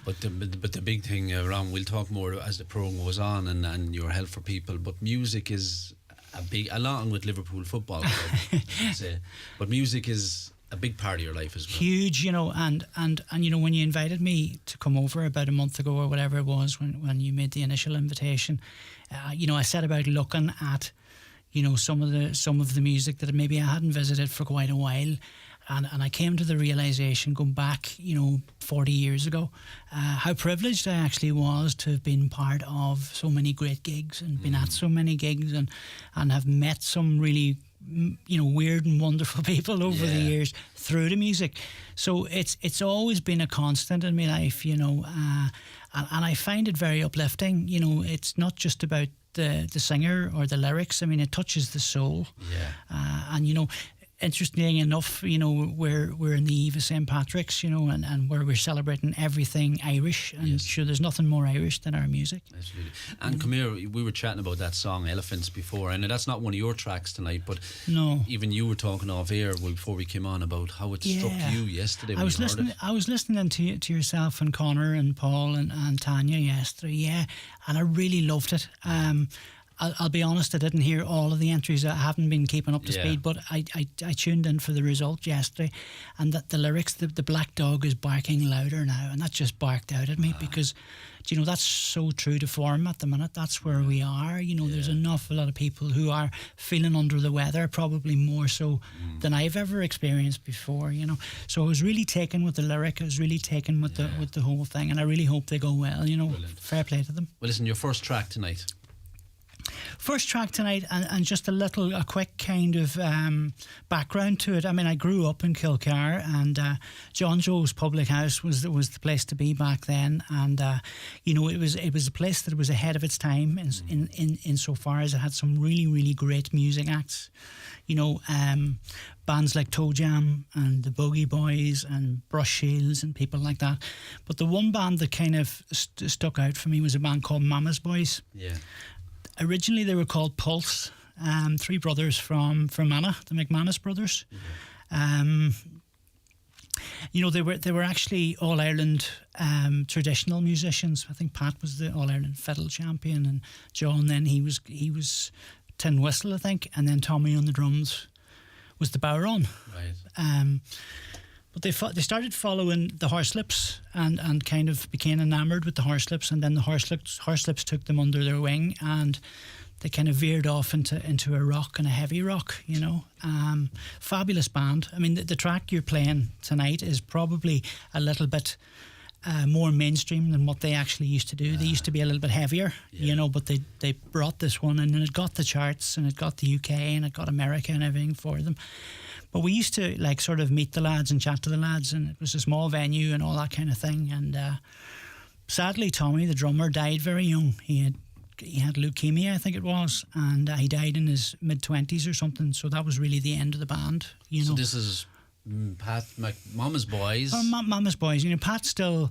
But the big thing, Ron, we'll talk more as the program goes on, and your help for people. But music is a big, along with Liverpool Football Club, I'd say. But music is a big part of your life as well. Huge, you know, and you know, when you invited me to come over about a month ago or whatever it was, when you made the initial invitation, you know, I set about looking at, you know, some of the music that maybe I hadn't visited for quite a while. And I came to the realisation, going back, you know, 40 years ago, how privileged I actually was to have been part of so many great gigs and been at so many gigs and have met some really, you know, weird and wonderful people over the years through the music. So it's always been a constant in my life, you know, and I find it very uplifting. You know, it's not just about the singer or the lyrics. I mean, it touches the soul. And, you know, interestingly enough, you know, we're in the eve of St. Patrick's, you know, and where we're celebrating everything Irish, and sure, there's nothing more Irish than our music. Absolutely. And come here, we were chatting about that song Elephants before, and that's not one of your tracks tonight, but no, even you were talking off air before we came on about how it struck you yesterday. I was listening to yourself and Connor and Paul and Tanya yesterday, and I really loved it. I'll be honest, I didn't hear all of the entries. I haven't been keeping up to speed, but I tuned in for the result yesterday, and that the lyrics, the black dog is barking louder now, and that just barked out at me because, you know, that's so true to form at the minute. That's where we are. You know, there's an awful lot of people who are feeling under the weather, probably more so than I've ever experienced before. You know, so I was really taken with the lyric. I was really taken with the whole thing, and I really hope they go well. You know, brilliant. Fair play to them. Well, listen, your first track tonight. First track tonight, and just a quick kind of background to it. I mean, I grew up in Kilcar, and John Joe's Public House was the place to be back then, and you know, it was a place that was ahead of its time in so far as it had some really, really great music acts. You know, bands like Toe Jam and the Boogie Boys and Brush Shields and people like that. But the one band that kind of stuck out for me was a band called Mama's Boys. Yeah. Originally, they were called Pulse, three brothers from Fermanagh, the McManus brothers. You know, they were actually All Ireland traditional musicians. I think Pat was the All Ireland fiddle champion, and John then he was tin whistle, I think, and then Tommy on the drums was the bowron. Right. But they started following the Horslips and kind of became enamoured with the Horslips, and then the Horslips took them under their wing, and they kind of veered off into a rock and a heavy rock, you know. Fabulous band. I mean, the track you're playing tonight is probably a little bit more mainstream than what they actually used to do. They used to be a little bit heavier, you know, but they brought this one, and it got the charts, and it got the UK, and it got America and everything for them. But we used to like sort of meet the lads and chat to the lads, and it was a small venue and all that kind of thing. And sadly, Tommy, the drummer, died very young. He had leukemia, I think it was, and he died in his mid-20s or something. So that was really the end of the band. You know. So this is Pat Mama's Boys. Mama's Boys. You know, Pat's still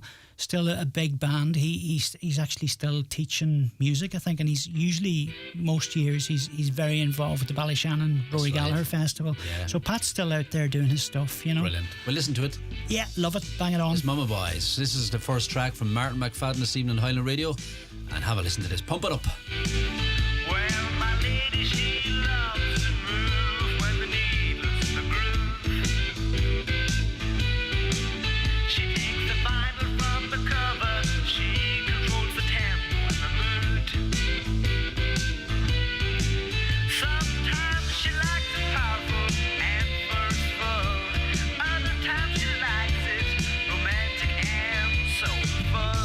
a big band. He's actually still teaching music, I think, and he's usually most years he's very involved with the Ballyshannon Rory Gallagher Festival. Yeah. So Pat's still out there doing his stuff, you know. Brilliant. Well, listen to it. Yeah, love it. Bang it on. It's Mama Boys. This is the first track from Martin McFadden this evening on Highland Radio, and have a listen to this. Pump it up. Well, my lady, she loves to move when the needles the groove. She takes the Bible from the cover. She controls the tempo and the mood. Sometimes she likes it powerful and forceful. Other times she likes it romantic and soulful.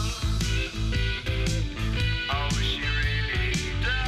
Oh, she really does.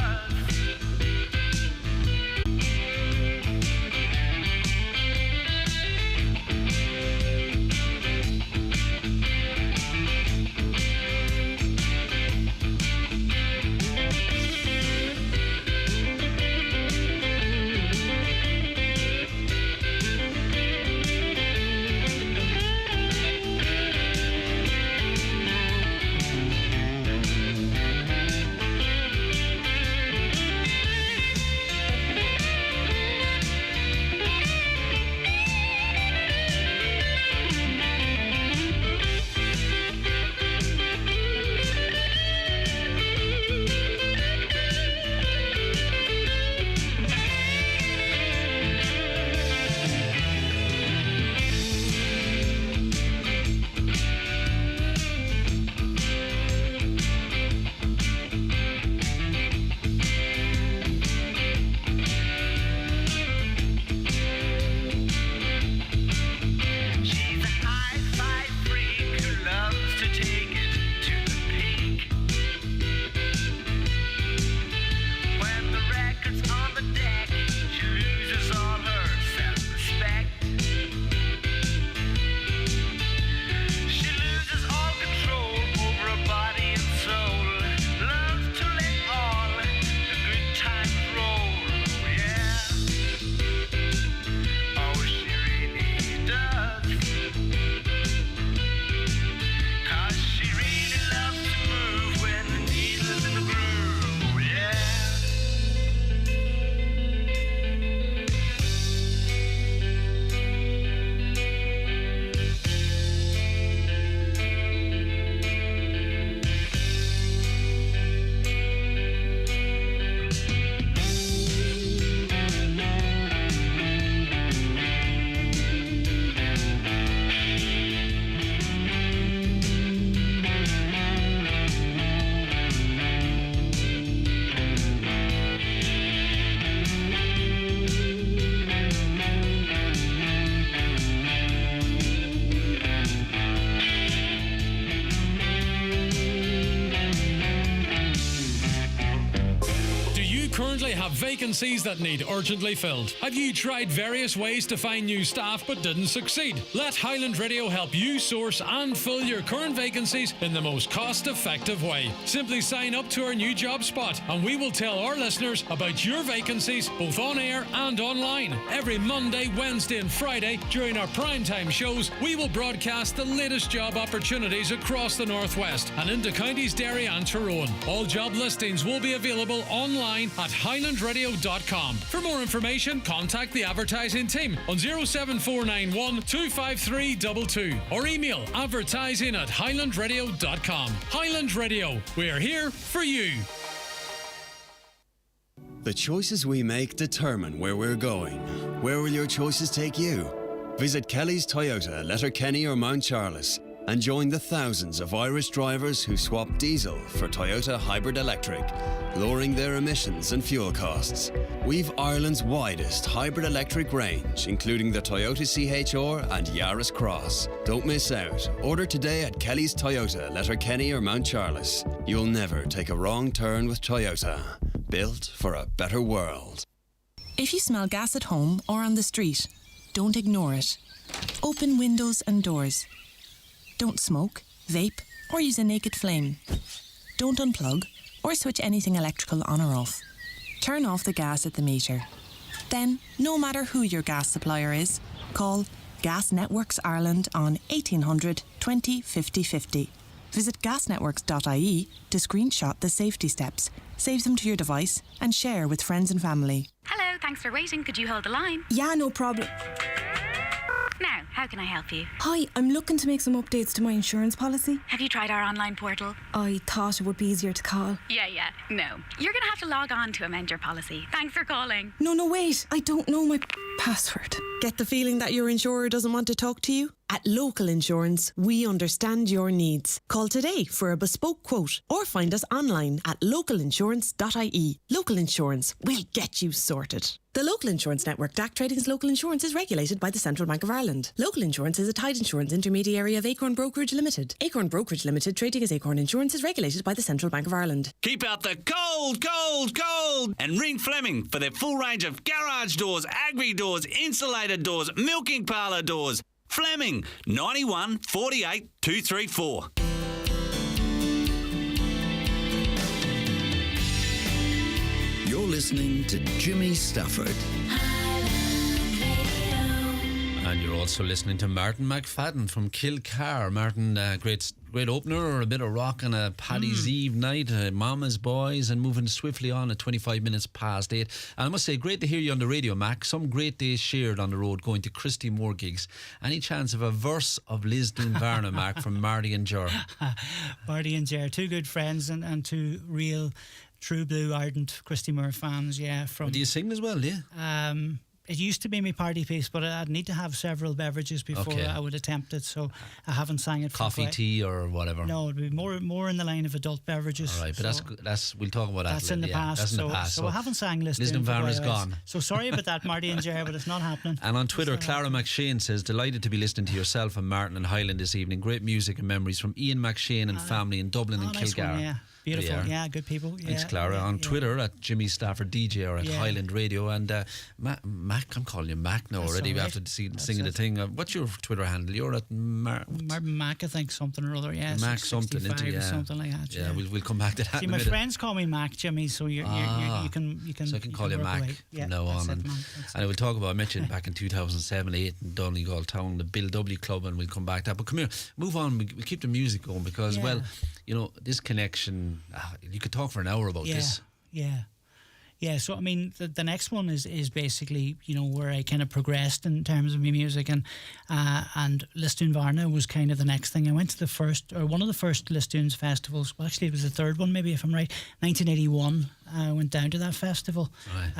have vacancies that need urgently filled. Have you tried various ways to find new staff but didn't succeed? Let Highland Radio help you source and fill your current vacancies in the most cost-effective way. Simply sign up to our new job spot and we will tell our listeners about your vacancies both on air and online. Every Monday, Wednesday and Friday during our primetime shows, we will broadcast the latest job opportunities across the Northwest and into counties Derry and Tyrone. All job listings will be available online at highlandradio.com. For more information, contact the advertising team on 07491 25322 or email advertising@highlandradio.com. Highland Radio, we're here for you. The choices we make determine where we're going. Where will your choices take you? Visit Kelly's Toyota, Letterkenny or Mount Charles and join the thousands of Irish drivers who swap diesel for Toyota hybrid electric, lowering their emissions and fuel costs. We've Ireland's widest hybrid electric range, including the Toyota CHR and Yaris Cross. Don't miss out. Order today at Kelly's Toyota, Letterkenny or Mount Charles. You'll never take a wrong turn with Toyota. Built for a better world. If you smell gas at home or on the street, don't ignore it. Open windows and doors. Don't smoke, vape, or use a naked flame. Don't unplug or switch anything electrical on or off. Turn off the gas at the meter. Then, no matter who your gas supplier is, call Gas Networks Ireland on 1800 20 50 50. Visit gasnetworks.ie to screenshot the safety steps, save them to your device, and share with friends and family. Hello, thanks for waiting. Could you hold the line? Yeah, no problem. Now, how can I help you? Hi, I'm looking to make some updates to my insurance policy. Have you tried our online portal? I thought it would be easier to call. Yeah. No. You're going to have to log on to amend your policy. Thanks for calling. No, wait. I don't know my password. Get the feeling that your insurer doesn't want to talk to you? At Local Insurance, we understand your needs. Call today for a bespoke quote or find us online at localinsurance.ie. Local Insurance will get you sorted. The Local Insurance Network DAC Trading's Local Insurance is regulated by the Central Bank of Ireland. Local Insurance is a tied insurance intermediary of Acorn Brokerage Limited. Acorn Brokerage Limited trading as Acorn Insurance is regulated by the Central Bank of Ireland. Keep out the cold, cold, cold! And ring Fleming for their full range of garage doors, agri doors, insulated doors, milking parlour doors. Fleming, 91 48 234. You're listening to Jimmy Stafford. And you're also listening to Martin McFadden from Kilcar. Martin, great opener, a bit of rock on a Paddy's Eve night, Mama's Boys, and moving swiftly on at 25 minutes past 8. And I must say, great to hear you on the radio, Mac. Some great days shared on the road going to Christy Moore gigs. Any chance of a verse of Lisdoonvarna, Mac, from Marty and Ger? Marty and Ger, two good friends and two real true blue ardent Christy Moore fans, yeah. Do you sing as well, do you? It used to be my party piece, but I'd need to have several beverages before I would attempt it, so I haven't sang it for coffee, tea or whatever. No, it'd be more in the line of adult beverages. All right, but so that's we'll talk about that. That's in the past. That's in the past. So I haven't sang Lisdoonvarna's gone. So sorry about that, Marty and Ger, but it's not happening. And on Twitter, Clara McShane says, delighted to be listening to yourself and Martin and Highland this evening. Great music and memories from Ian McShane and family in Dublin and nice Kilgar. One, yeah. Beautiful, yeah, good people. Thanks, Clara. On Twitter at Jimmy Stafford DJ or at Highland Radio. And Mac, I'm calling you Mac now already. We have to sing the thing. What's your Twitter handle? You're at Mac, I think, something or other. Yeah, Mac something, something like that. Yeah, we'll come back to that. See, in a my minute. friends call me Mac, Jimmy, so you can. So I can call you Mac from now on. And we'll talk about. I mentioned back in 2007-8 in Donegal Town, the Bill W Club, and we'll come back to that. But come here, move on. We keep the music going because this connection. You could talk for an hour about this. Yeah, so I mean, the next one is basically, where I kind of progressed in terms of my music, and Lisdoonvarna was kind of the next thing. I went to one of the first Lisdoon's festivals. Well, actually, it was the third one, maybe, if I'm right. 1981, I went down to that festival. Right.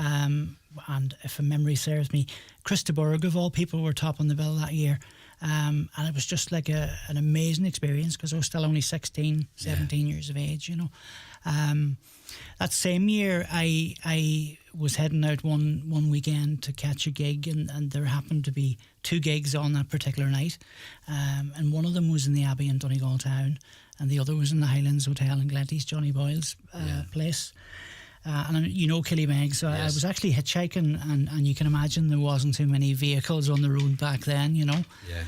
And if memory serves me, Christy Moore, of all people, were top on the bill that year. And it was just like an amazing experience because I was still only 16, 17 years of age, That same year, I was heading out one weekend to catch a gig, and there happened to be two gigs on that particular night. And one of them was in the Abbey in Donegal town, and the other was in the Highlands Hotel in Glenties, Johnny Boyle's place. and you know Killybegs, so I was actually hitchhiking, and you can imagine there wasn't too many vehicles on the road back then, you know. Yeah.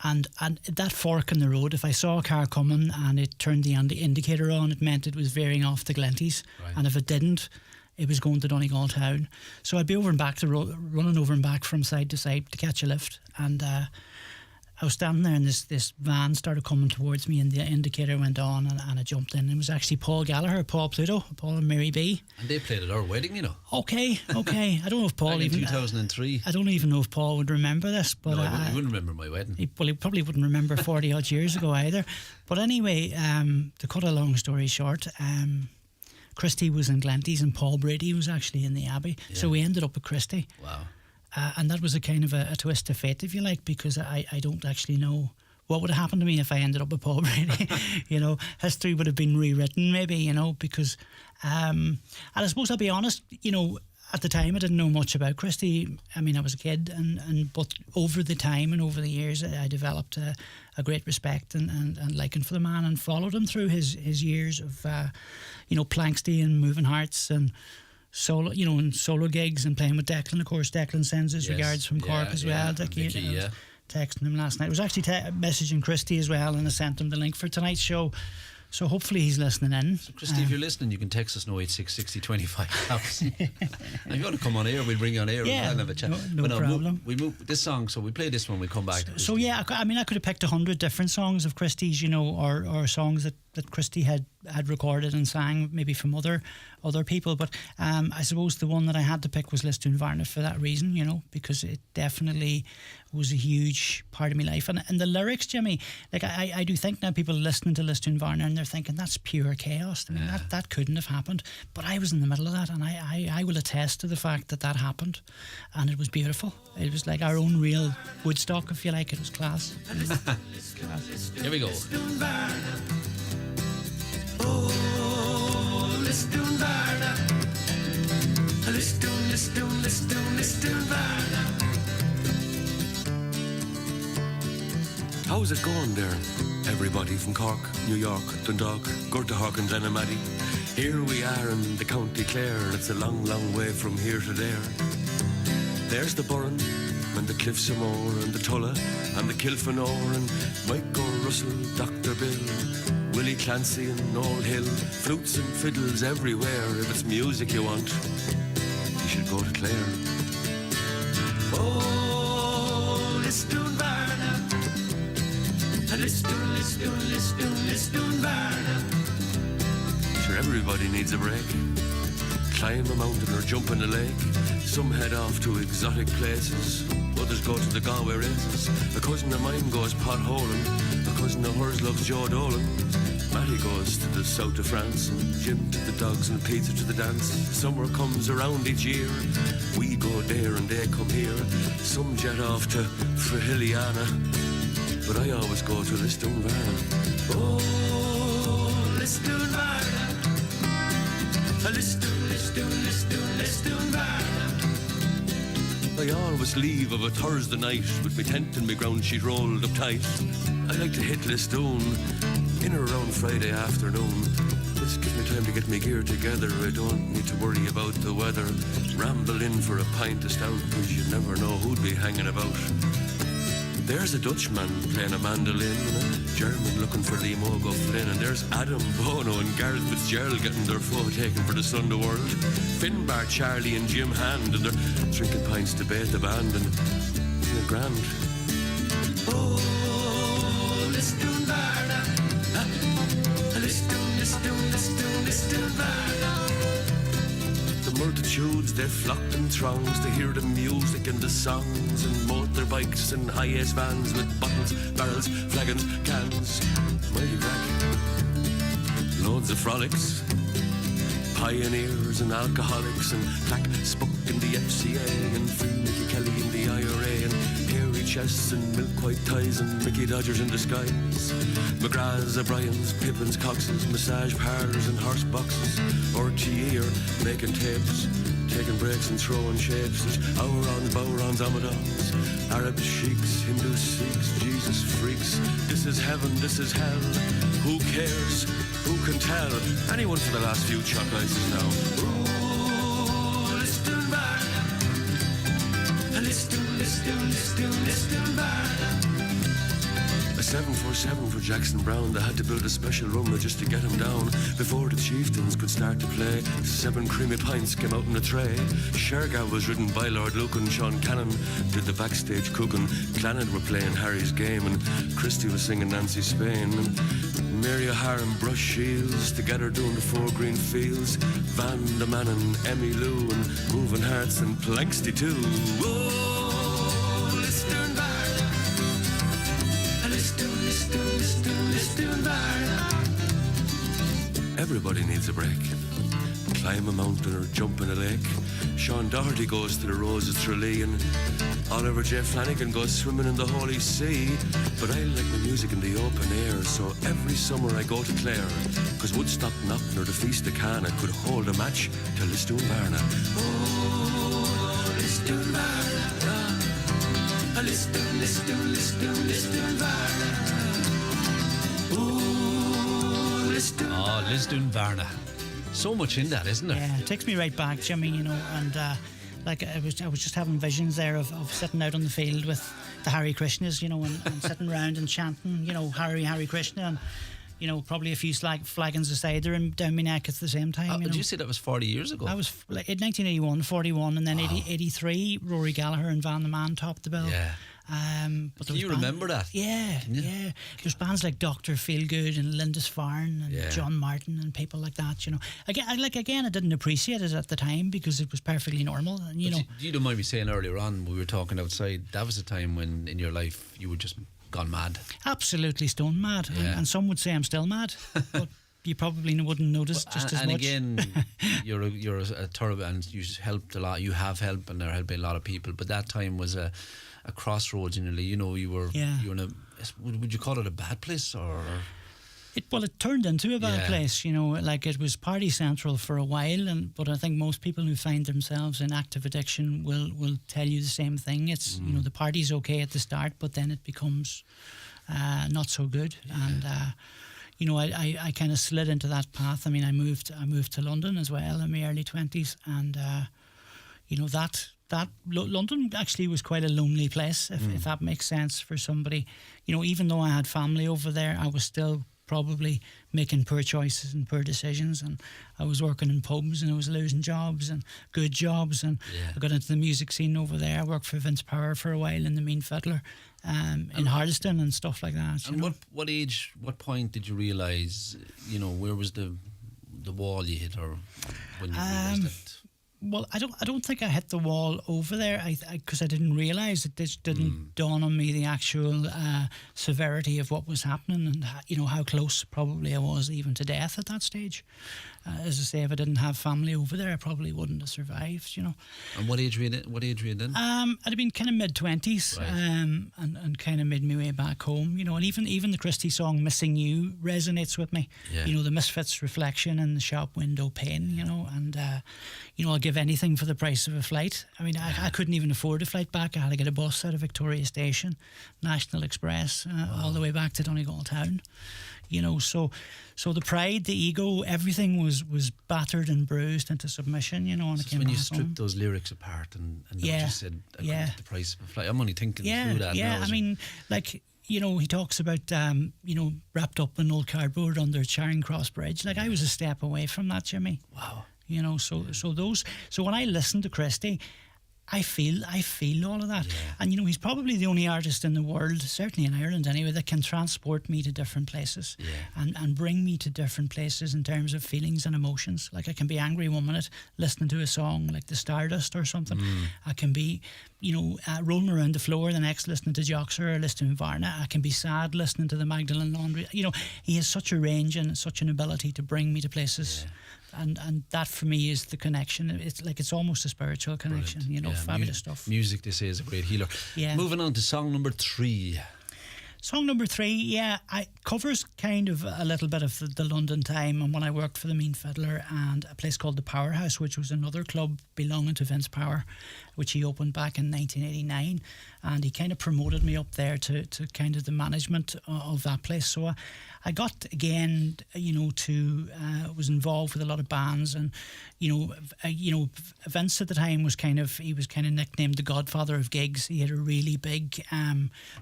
And that fork in the road, if I saw a car coming and it turned the indicator on, it meant it was veering off the Glenties. Right. And if it didn't, it was going to Donegal town. So I'd be over and back running over and back from side to side to catch a lift. And I was standing there, and this van started coming towards me, and the indicator went on, and I jumped in. It was actually Paul Gallagher, Paul Pluto, Paul and Mary B. And they played at our wedding, you know. Okay. I don't know if Paul Back in even 2003. I don't even know if Paul would remember this, but No, he wouldn't remember my wedding. He probably wouldn't remember 40 odd years ago either. But anyway, to cut a long story short, Christy was in Glenties and Paul Brady was actually in the Abbey. Yeah. So we ended up with Christy. Wow. And that was a kind of a twist of fate, if you like, because I don't actually know what would have happened to me if I ended up with Paul Brady. You know, history would have been rewritten maybe, you know, because and I suppose I'll be honest, you know, at the time I didn't know much about Christy. I mean, I was a kid, but over the time and over the years I developed a great respect and liking for the man, and followed him through his years of you know, Planksty and Moving Hearts and solo, you know, and solo gigs and playing with Declan. Of course, Declan sends his regards from Cork as well. Dickie, texting him last night. I was actually messaging Christy as well, and I sent him the link for tonight's show. So hopefully he's listening in. So Christy, if you're listening, you can text us 086 60 25. If you want to come on air, we'll bring you on air and have a chat. No problem. We move this song, so we play this when we come back. So yeah, I mean, I could have picked 100 different songs of Christy's, you know, or songs that Christy had recorded and sang maybe from other people, but I suppose the one that I had to pick was Lisdoonvarna for that reason, you know, because it definitely was a huge part of my life. And the lyrics, Jimmy, like I do think now people listening to Lisdoonvarna and they're thinking that's pure chaos. I mean, that couldn't have happened, but I was in the middle of that, and I will attest to the fact that happened, and it was beautiful. It was like our own real Woodstock, if you like. It was class. Here we go. Oh, Lisdoonvarna. Lisdoonvarna. How's it going there? Everybody from Cork, New York, Dundalk, Gurtahawk and Glenamady. Here we are in the County Clare, and it's a long, long way from here to there. There's the Burren, and the Cliffs of Moher, and the Tulla, and the Kilfenore, and Mike Russell, Dr. Bill, Willie Clancy and Noel Hill, flutes and fiddles everywhere. If it's music you want, you should go to Clare. Oh, Lisdoonvarna. Lisdoonvarna. Sure, everybody needs a break. Climb a mountain or jump in a lake. Some head off to exotic places, others go to the Galway races. A cousin of mine goes potholing, a cousin of hers loves Joe Dolan. Matty goes to the south of France, and Jim to the dogs and pizza to the dance. Summer comes around each year, we go there and they come here. Some jet off to Friel, but I always go to Lisdoonvarna. Oh, Lisdoonvarna. Lisdoonvarna. I always leave of a Thursday night with me tent and me ground sheet rolled up tight. I like to hit Lisdoon in or around Friday afternoon. This gives me time to get me gear together. I don't need to worry about the weather. Ramble in for a pint of stout, cause you never know who'd be hanging about. There's a Dutchman playing a mandolin, and a German looking for Lee Mogo Flynn, and there's Adam Bono and Gareth Fitzgerald getting their photo taken for the Sunday World. Finn Bar, Charlie and Jim Hand, and they're drinking pints to bait the band, and isn't it grand? Oh, Lisdoonvarna. Lisdoonvarna. The multitudes, they flocked in throngs to hear the music and the songs, and motorbikes and high-ace vans with bottles, barrels, flagons, cans. Mighty crack. Loads of frolics, pioneers and alcoholics, and Clack Spuck in the FCA, and Free Mickey Kelly in the IRA, and hairy chests and milk-white ties, and Mickey Dodgers in disguise. McGrath's, O'Brien's, Pippin's, Cox's, massage parlours and horse boxes. RTE are making tapes taking breaks and throwing shapes. There's Aurons, Bowrons, Amadons, Arabs, Sheiks, Hindus, Sikhs, Jesus freaks. This is heaven, this is hell. Who cares? Who can tell? Anyone for the last few chalk ices now? Oh, Lisdoonvarna. Lisdoonvarna. A 747 for Jackson Brown. They had to build a special rummer just to get him down before the chieftains could start to play. 7 creamy pints came out in a tray. Shergar was ridden by Lord Lucan. Sean Cannon did the backstage cooking. Clannad were playing Harry's game, and Christy was singing Nancy Spain. And Mary O'Hara and Brush Shields together doing the 4 green fields. Van de Man and Emmy Lou and Moving Hearts and Planksty too. Whoa, Lisdoonvarna. Everybody needs a break. Climb a mountain or jump in a lake. Sean Doherty goes to the Roses Tralee, and Oliver J. Flanagan goes swimming in the Holy See. But I like my music in the open air, so every summer I go to Clare, 'cause Woodstock, Knockn or the Feast of Cana could hold a match to Lisdoonvarna. Oh, Lisdoonvarna. Lisdoonvarna. Oh, Lisdoonvarna. So much in that, isn't there? Yeah, it takes me right back, Jimmy, you know, and like I was just having visions there of sitting out on the field with the Hare Krishnas, you know, and sitting around and chanting, you know, Hare Krishna, and, you know, probably a few flagons of cider down my neck at the same time. Did you say that was 40 years ago? I was like, in 1981, 41, and then 83, Rory Gallagher and Van the Man topped the bill. Yeah. But Do you remember that? Yeah, yeah. There's bands like Dr. Feelgood and Lisdoonvarna and John Martin and people like that, you know. Again, I didn't appreciate it at the time because it was perfectly normal. And, you know, you don't mind me saying earlier on, we were talking outside, that was a time when in your life you were just gone mad. Absolutely stone mad. Yeah. And some would say I'm still mad. But you probably wouldn't notice just as much. And again, you're a thorough, and you helped a lot. You have helped, and they're helping a lot of people. But that time was a crossroads in your life. You know, you were in a, would you call it a bad place, or? It turned into a bad place, you know, like it was party central for a while, but I think most people who find themselves in active addiction will tell you the same thing. It's, you know, the party's okay at the start, but then it becomes not so good. And you know, I kind of slid into that path. I mean, I moved to London as well in my early 20s, and you know, that London actually was quite a lonely place, if that makes sense for somebody. You know, even though I had family over there, I was still probably making poor choices and poor decisions, and I was working in pubs and I was losing jobs and good jobs, and I got into the music scene over there. I worked for Vince Power for a while in the Mean Fiddler in Hardyston and stuff like that. And what point did you realise, you know, where was the wall you hit, or when you realised that? Well, I don't think I hit the wall over there, because I didn't realise it. Didn't dawn on me the actual severity of what was happening, and you know how close probably I was even to death at that stage. As I say, if I didn't have family over there, I probably wouldn't have survived. You know. And what age were you then? I'd have been kind of mid-20s, right. and kind of made my way back home. You know, and even the Christy song "Missing You" resonates with me. Yeah. You know, the Misfits' reflection in the shop window pane. You know, and you know, I'll give anything for the price of a flight. I mean, I couldn't even afford a flight back. I had to get a bus out of Victoria Station, National Express, all the way back to Donegal town. You know, so the pride, the ego, everything was battered and bruised into submission. You know, and so when you stripped those lyrics apart and you just said, "I couldn't get the price of a flight." I'm only thinking through that. Yeah, now, I mean, like, you know, he talks about, you know, wrapped up in old cardboard under Charing Cross Bridge. Like, I was a step away from that, Jimmy. Wow. You know, so when I listen to Christy, I feel all of that. Yeah. And, you know, he's probably the only artist in the world, certainly in Ireland anyway, that can transport me to different places and bring me to different places in terms of feelings and emotions. Like, I can be angry one minute listening to a song like The Stardust or something. I can be, you know, rolling around the floor the next listening to Joxer or Lisdoonvarna. I can be sad listening to the Magdalene Laundry. You know, he has such a range and such an ability to bring me to places. Yeah. And that for me is the connection. It's like, it's almost a spiritual connection. Brilliant. You know, fabulous stuff. Music, they say, is a great healer. Yeah. Moving on to song number 3. Song number 3, yeah, I covers kind of a little bit of the London time and when I worked for the Mean Fiddler and a place called the Powerhouse, which was another club belonging to Vince Power, which he opened back in 1989, and he kind of promoted me up there to kind of the management of that place. So I got again, was involved with a lot of bands, and Vince at the time was kind of nicknamed the Godfather of gigs. He had a really big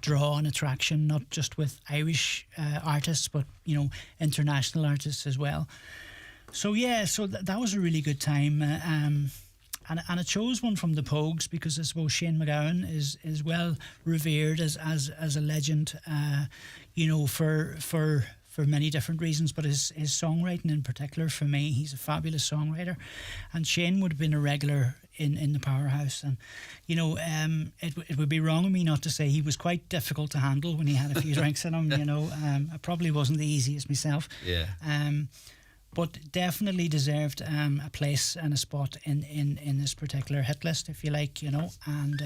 draw and attraction, not just with Irish artists, but international artists as well. So yeah, that was a really good time. And I chose one from the Pogues because I suppose Shane MacGowan is well revered as a legend, for many different reasons, but his songwriting in particular, for me, he's a fabulous songwriter. And Shane would have been a regular in the Powerhouse, and it would be wrong of me not to say he was quite difficult to handle when he had a few drinks in him. I probably wasn't the easiest myself. Yeah. But definitely deserved a place and a spot in this particular hit list, if you like, and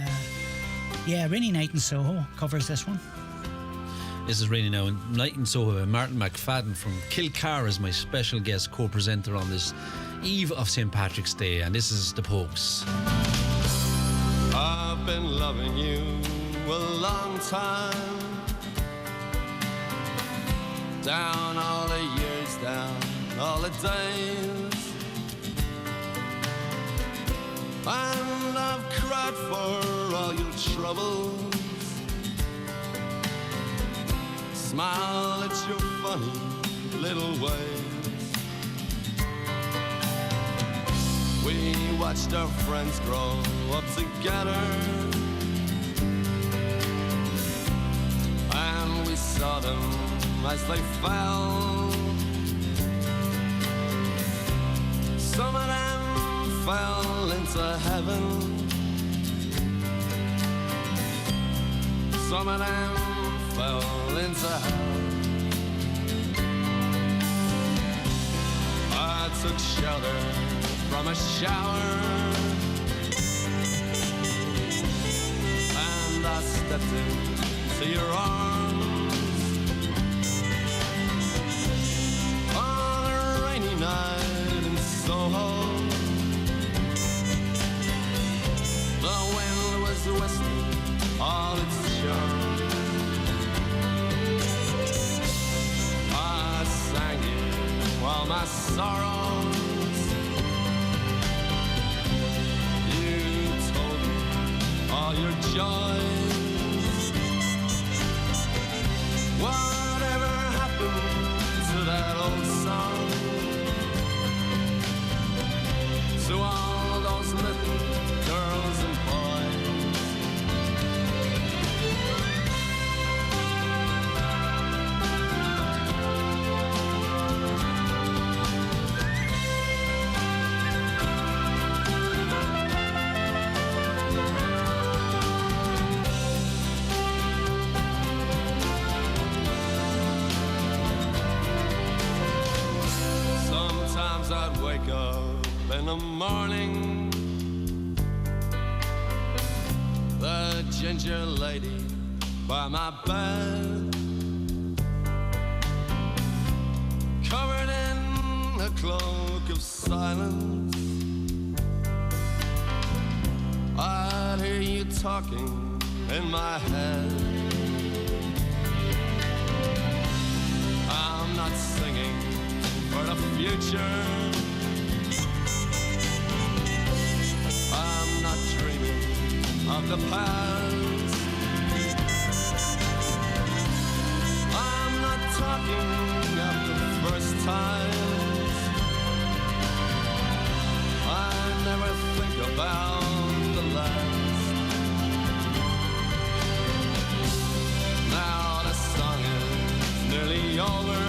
Rainy Night in Soho covers this one. This is Rainy Night in Soho by Martin McFadden from Kilcar as my special guest co-presenter on this eve of St. Patrick's Day, and this is the Pogues. I've been loving you a long time, down all the years, down all the days, and I've cried for all your troubles, smile at your funny little ways. We watched our friends grow up together, and we saw them as they fell. Some of them fell into heaven, some of them fell into hell. I took shelter from a shower, and I stepped into your arms on a rainy night in Soho. The wind was whistling all its charm. I sang it while my sorrows, you told me all your joys. Whatever happened to that old song, to all those little girls and boys? Sometimes I'd wake up in the morning, the ginger lady by my bed, covered in a cloak of silence. I'd hear you talking in my head. I'm not singing for the future, I'm not dreaming of the past, I'm not talking of the first times, I never think about the last. Now the song is nearly over,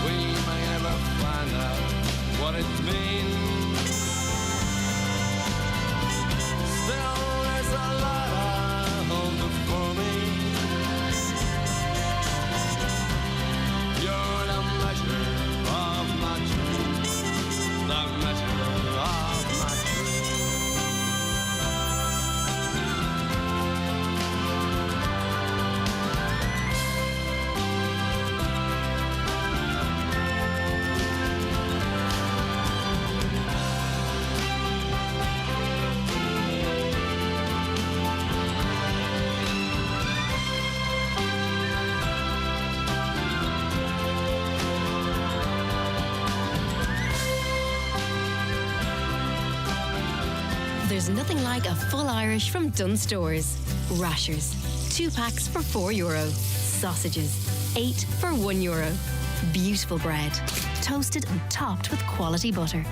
we may never find out what it means. There's nothing like a full Irish from Dunnes Stores. Rashers, 2 packs for €4. Sausages, 8 for €1. Beautiful bread, toasted and topped with quality butter.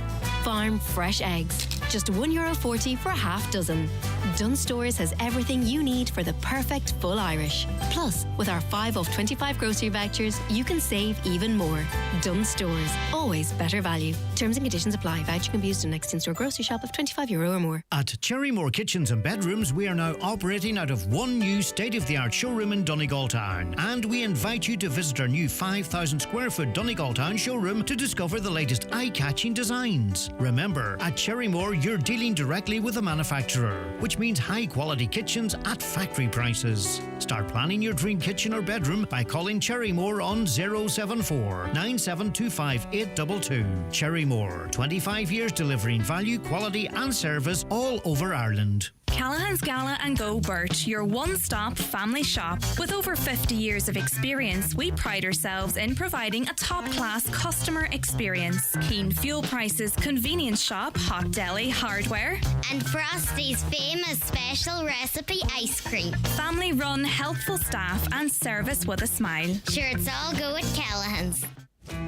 Farm fresh eggs, just €1.40 for a half dozen. Dunnes Stores has everything you need for the perfect full Irish. Plus, with our 5 off 25 grocery vouchers, you can save even more. Dunnes Stores, always better value. Terms and conditions apply. Voucher can be used in next in-store grocery shop of €25 or more. At Cherrymore Kitchens and Bedrooms, we are now operating out of one new state-of-the-art showroom in Donegal Town. And we invite you to visit our new 5,000 square foot Donegal Town showroom to discover the latest eye-catching designs. Remember, at Cherrymore, you're dealing directly with the manufacturer, which means high-quality kitchens at factory prices. Start planning your dream kitchen or bedroom by calling Cherrymore on 074 9725 822. Cherrymore, 25 years delivering value, quality and service all over Ireland. Callahan's Gala and Go Burt, your one-stop family shop. With over 50 years of experience, we pride ourselves in providing a top-class customer experience. Keen fuel prices, convenience shop, hot deli, hardware. And Frosty's famous special recipe ice cream. Family-run, helpful staff and service with a smile. Sure, it's all go at Callahan's.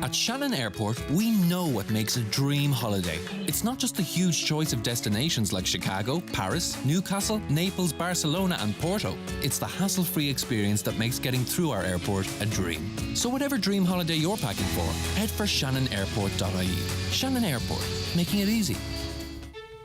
At Shannon Airport, we know what makes a dream holiday. It's not just the huge choice of destinations like Chicago, Paris, Newcastle, Naples, Barcelona and Porto. It's the hassle-free experience that makes getting through our airport a dream. So whatever dream holiday you're packing for, head for shannonairport.ie. Shannon Airport, making it easy.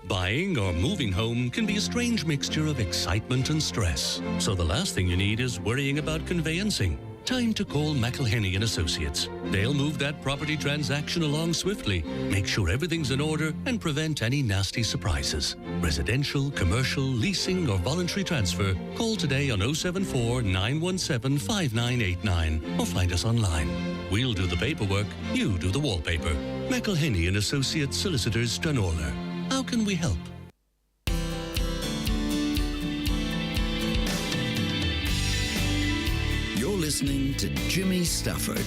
Buying or moving home can be a strange mixture of excitement and stress. So the last thing you need is worrying about conveyancing. Time to call McElhenney and Associates. They'll move that property transaction along swiftly, make sure everything's in order and prevent any nasty surprises. Residential, commercial, leasing or voluntary transfer. Call today on 074 917 5989 or find us online. We'll do the paperwork, you do the wallpaper. McElhenney and Associates Solicitors, Stranorlar. How can we help? Listening to Jimmy Stafford.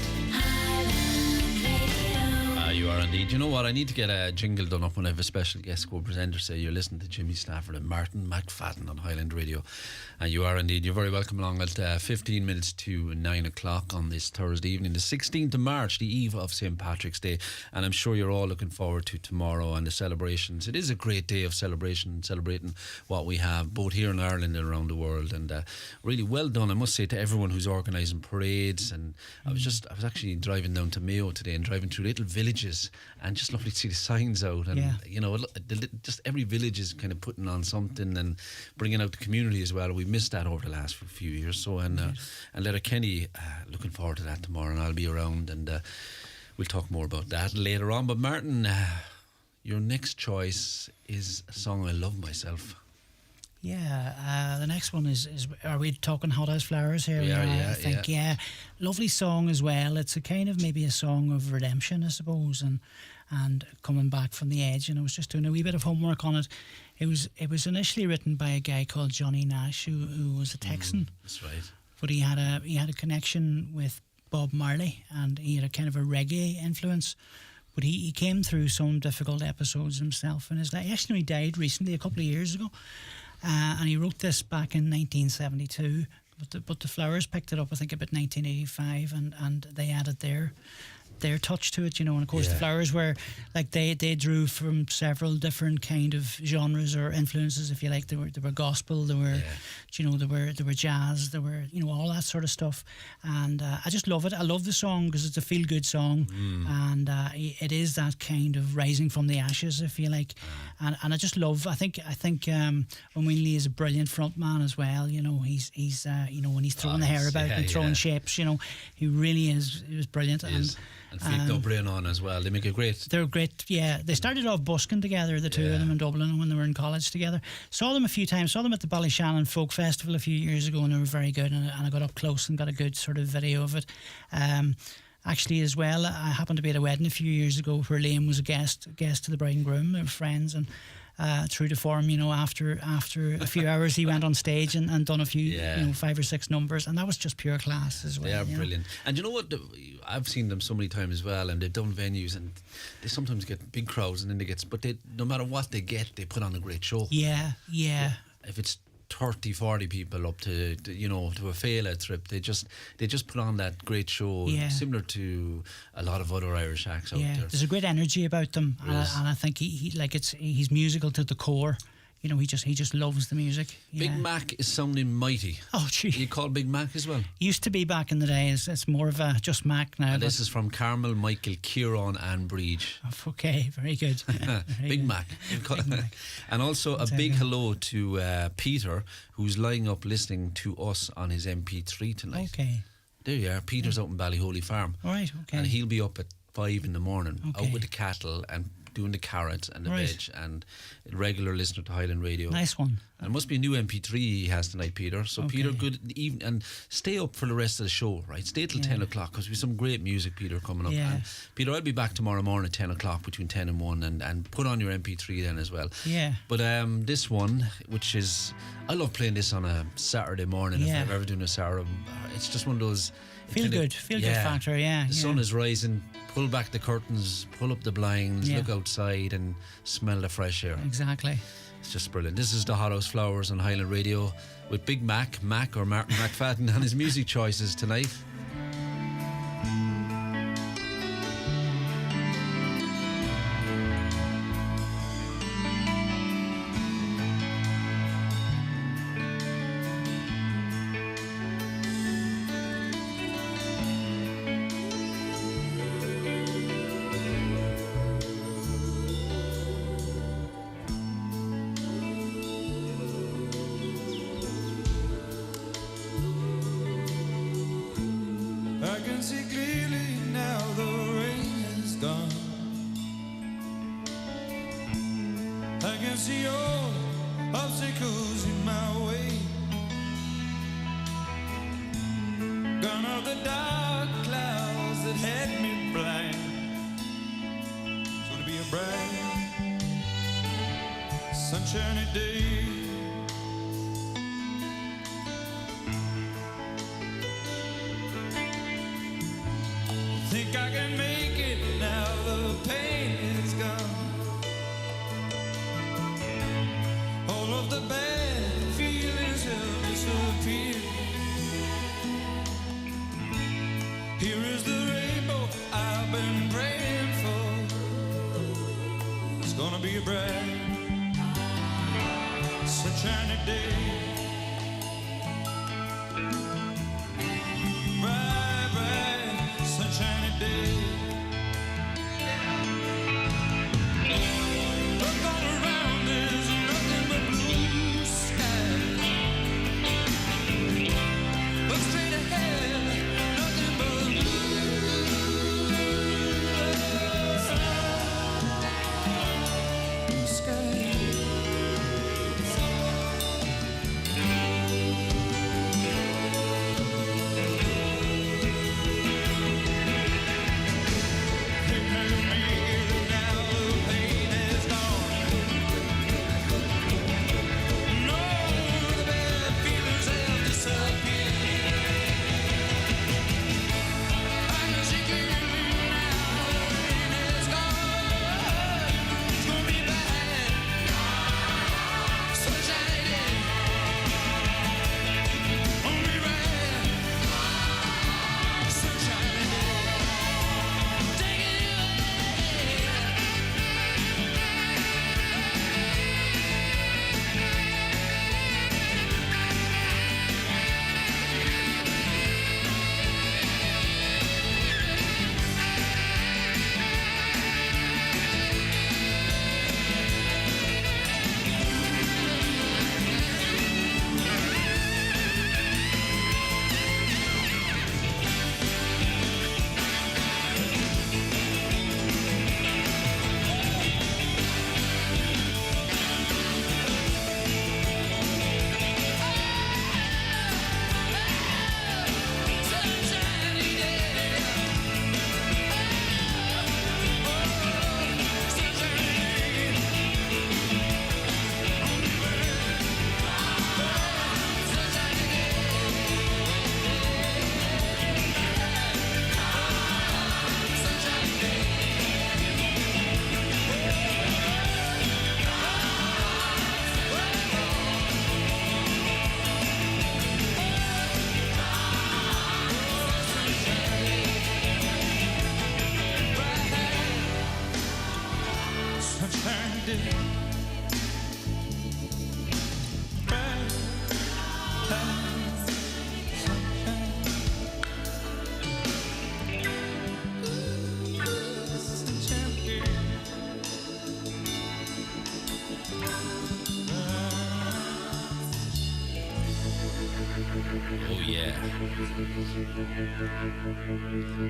You are indeed. You know what? I need to get a jingle done up when I have a special guest co-presenter. Say you're listening to Jimmy Stafford and Martin McFadden on Highland Radio. And you are indeed. You're very welcome along at 15 minutes to 9 o'clock on this Thursday evening, the 16th of March, the eve of St. Patrick's Day. And I'm sure you're all looking forward to tomorrow and the celebrations. It is a great day of celebration, celebrating what we have both here in Ireland and around the world. And really well done, I must say, to everyone who's organising parades. And I was actually driving down to Mayo today and driving through little villages, and just lovely to see the signs out, and you know, just every village is kind of putting on something and bringing out the community as well. We missed that over the last few years. So and Letterkenny, looking forward to that tomorrow, and I'll be around, and we'll talk more about that later on. But Martin, your next choice is a song I love myself. Yeah, the next one is are we talking Hot as Flowers here? Yeah, I think, yeah. Lovely song as well. It's a kind of maybe a song of redemption, I suppose, and coming back from the edge. And I was just doing a wee bit of homework on it. It was initially written by a guy called Johnny Nash, who was a Texan. That's right. But he had a connection with Bob Marley, and he had a kind of a reggae influence. But he came through some difficult episodes himself in his life. Actually, he died recently, a couple of years ago. And he wrote this back in 1972, but the Flowers picked it up, I think, about 1985, and they added their touch to it, you know. And of course the Flowers were like they drew from several different kind of genres or influences, if you like. They were gospel, there were jazz, there were, you know, all that sort of stuff. And I just love it. I love the song because it's a feel good song, and it is that kind of rising from the ashes, if you like. And I just love. I think Owen Wheatley is a brilliant frontman as well. You know, he's you know, when he's throwing the hair about and throwing shapes, you know, he really is. He was brilliant. And Fleet Dublin on as well. They make it great. They're great, yeah. They started off busking together, the two of them in Dublin, when they were in college together. Saw them a few times. Saw them at the Ballyshannon Folk Festival a few years ago, and they were very good. And I got up close and got a good sort of video of it. Actually, as well, I happened to be at a wedding a few years ago where Liam was a guest to the bride and groom. They were friends, and through the form, after a few hours he went on stage and done a few 5 or 6 numbers, and that was just pure class as well. They are brilliant. And you know what, I've seen them so many times as well, and they've done venues and they sometimes get big crowds, and then no matter what they get, they put on a great show. Yeah. If it's 30, 40 people up to a FAI trip, they just put on that great show, similar to a lot of other Irish acts out there. There's a great energy about them, and I think he's musical to the core. He just loves the music. Big Mac is sounding mighty. Oh, gee. You call Big Mac as well? Used to be back in the day. It's more of a just Mac now. And this is from Carmel, Michael, Kieran and Breach. Okay, very good. Big Mac. Big Mac. And also a big hello to Peter, who's lying up listening to us on his MP3 tonight. Okay. There you are. Peter's out in Ballyholy Farm. All right, okay. And he'll be up at 5 in the morning, out with the cattle and doing the carrots and the veg, and a regular listener to Highland Radio. Nice one. And it must be a new MP3 he has tonight, Peter. So Peter, good evening, and stay up for the rest of the show, right? Stay till 10 o'clock, because we've some great music, Peter, coming up. And Peter, I'll be back tomorrow morning at 10 o'clock, between 10 and 1, and put on your MP3 then as well. Yeah. But this one, which is, I love playing this on a Saturday morning, if I'm ever doing a Saturday. It's just one of those... Feel good factor, The sun is rising, pull back the curtains, pull up the blinds, look outside and smell the fresh air. Exactly. It's just brilliant. This is the Hothouse Flowers on Highland Radio with Big Mac or Martin McFadden, and his music choices tonight.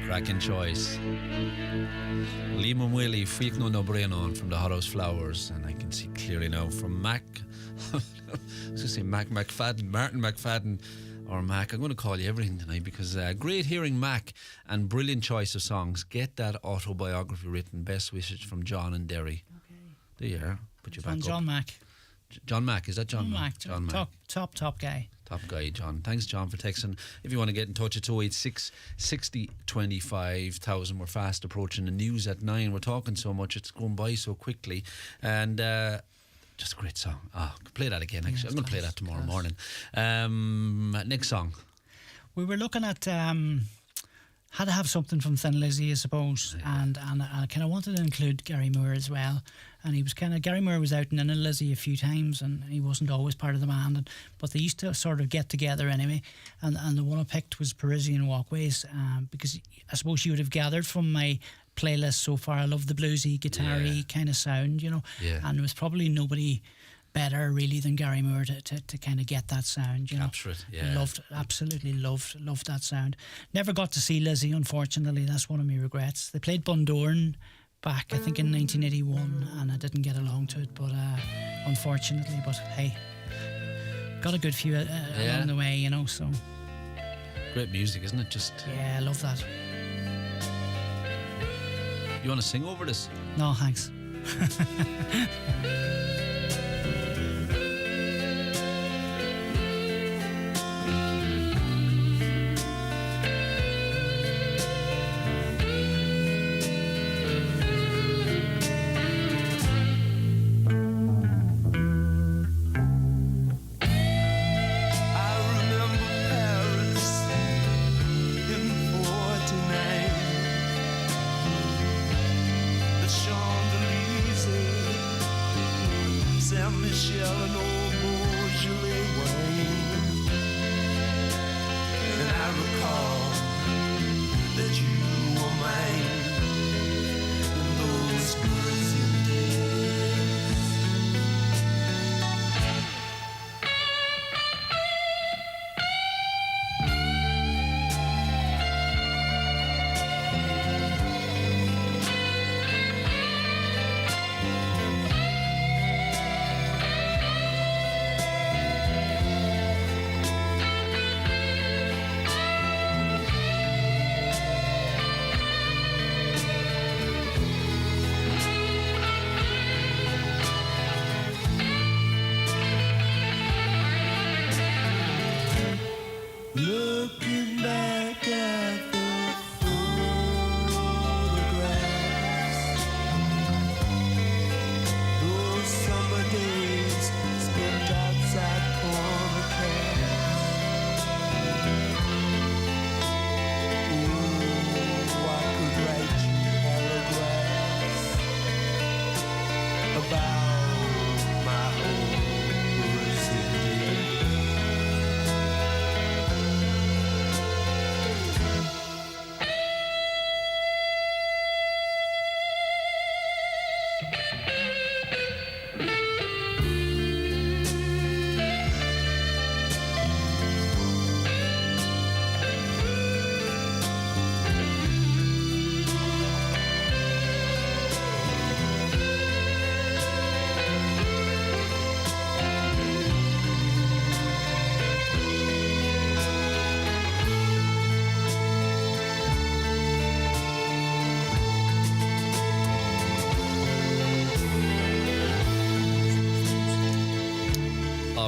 Cracking choice. Liam Willie, Freak No Brain On from the Hothouse Flowers, and I can see clearly now from Mac. I was going to say Mac McFadden, Martin McFadden, or Mac. I'm going to call you everything tonight because great hearing Mac and brilliant choice of songs. Get that autobiography written. Best wishes from John and Derry. Okay. There you are. Put you back up. John Mac. John Mac, is that John Mac? John Mac. Top guy. Top guy, John. Thanks, John, for texting. If you want to get in touch, it's 086 60 25,000. We're fast approaching the news at 9. We're talking so much, it's going by so quickly. And just a great song. Play that again, actually. I'm going to play that tomorrow morning. Next song. We were looking at... had to have something from Thin Lizzy, I suppose, and I kind of wanted to include Gary Moore as well. And he was Gary Moore was out in Lizzy a few times, and he wasn't always part of the band, but they used to sort of get together anyway. And the one I picked was Parisian Walkways, because I suppose you would have gathered from my playlist so far, I love the bluesy, guitar-y kind of sound, you know. Yeah. And there was probably nobody better really than Gary Moore to kind of get that sound, you know. Capture it, yeah. Absolutely loved that sound. Never got to see Lizzy, unfortunately. That's one of my regrets. They played Bundoran back, I think, in 1981, and I didn't get along to it, but unfortunately. But hey, got a good few along the way, you know. So great music, isn't it? Just I love that. You want to sing over this? No, thanks.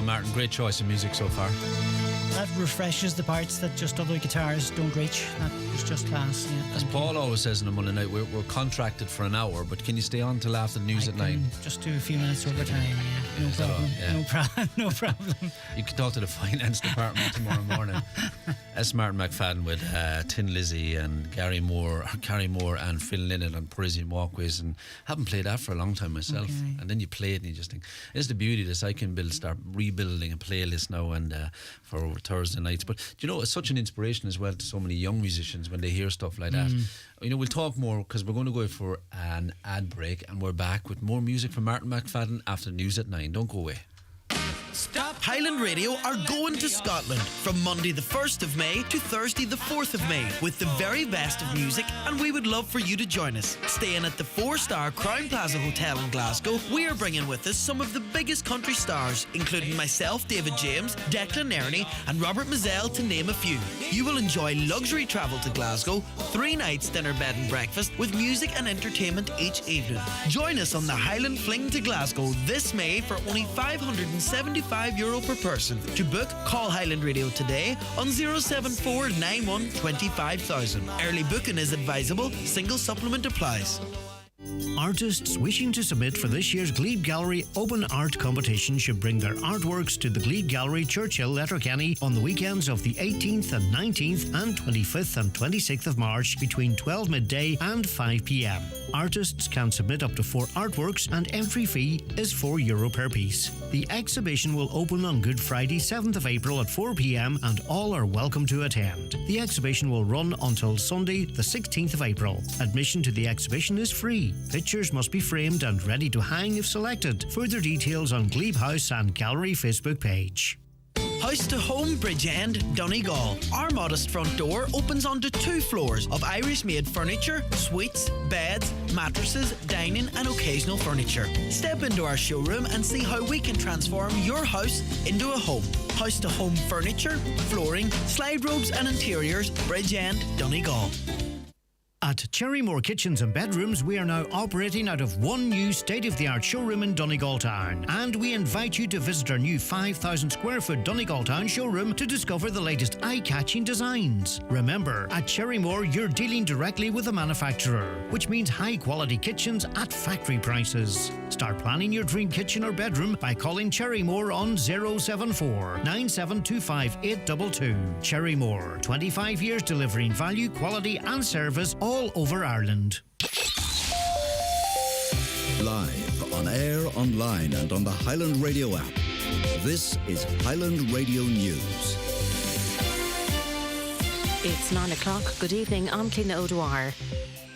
Martin, great choice of music so far. That refreshes the parts that just other guitars don't reach. That was just class. Yeah. As Paul always says on a Monday night, we're contracted for an hour, but can you stay on till after the news at 9? Just do a few minutes overtime. Yeah, no problem. Yeah. No problem. You can talk to the finance department tomorrow morning. That's Martin McFadden with Tin Lizzy and Gary Moore and Phil Lynott on Parisian Walkways, and haven't played that for a long time myself. Okay. And then you play it and you just think, it's the beauty of this. I can start rebuilding a playlist now and for Thursday nights. But do you know, it's such an inspiration as well to so many young musicians when they hear stuff like that. You know, we'll talk more because we're going to go for an ad break, and we're back with more music from Martin McFadden after the news at 9. Don't go away. Stop Highland Radio are going to Scotland from Monday the 1st of May to Thursday the 4th of May with the very best of music, and we would love for you to join us. Staying at the 4-star Crown Plaza Hotel in Glasgow, we are bringing with us some of the biggest country stars, including myself, David James, Declan Boyle and Robert Mazzell, to name a few. You will enjoy luxury travel to Glasgow, 3 nights dinner, bed and breakfast with music and entertainment each evening. Join us on the Highland Fling to Glasgow this May for only €575 per person. To book, call Highland Radio today on 074 91 25,000. Early booking is advisable. Single supplement applies. Artists wishing to submit for this year's Glebe Gallery Open Art Competition should bring their artworks to the Glebe Gallery, Churchill, Letterkenny on the weekends of the 18th and 19th and 25th and 26th of March between 12 midday and 5 p.m. Artists can submit up to 4 artworks and entry fee is €4 per piece. The exhibition will open on Good Friday, 7th of April at 4 p.m. and all are welcome to attend. The exhibition will run until Sunday, the 16th of April. Admission to the exhibition is free. Pictures must be framed and ready to hang if selected. Further details on Glebe House and Gallery Facebook page. House to Home Bridgend, Donegal. Our modest front door opens onto 2 floors of Irish-made furniture, suites, beds, mattresses, dining and occasional furniture. Step into our showroom and see how we can transform your house into a home. House to Home Furniture, Flooring, Slide Robes and Interiors, Bridgend, Donegal. At Cherrymore Kitchens and Bedrooms, we are now operating out of one new state-of-the-art showroom in Donegal Town. And we invite you to visit our new 5,000 square foot Donegal Town showroom to discover the latest eye-catching designs. Remember, at Cherrymore, you're dealing directly with the manufacturer, which means high-quality kitchens at factory prices. Start planning your dream kitchen or bedroom by calling Cherrymore on 074 9725 822. Cherrymore, 25 years delivering value, quality and service all over Ireland. Live, on air, online and on the Highland Radio app. This is Highland Radio News. It's 9 o'clock. Good evening, I'm Clina O'Dwyer.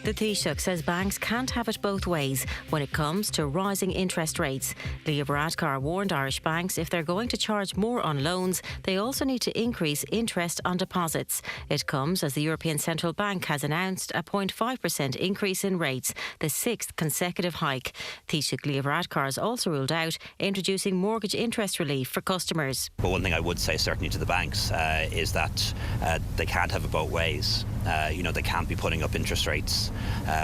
The Taoiseach says banks can't have it both ways when it comes to rising interest rates. Leo Varadkar warned Irish banks if they're going to charge more on loans, they also need to increase interest on deposits. It comes as the European Central Bank has announced a 0.5% increase in rates, the 6th consecutive hike. Taoiseach Leo Varadkar has also ruled out introducing mortgage interest relief for customers. But one thing I would say certainly to the banks is that they can't have it both ways. They can't be putting up interest rates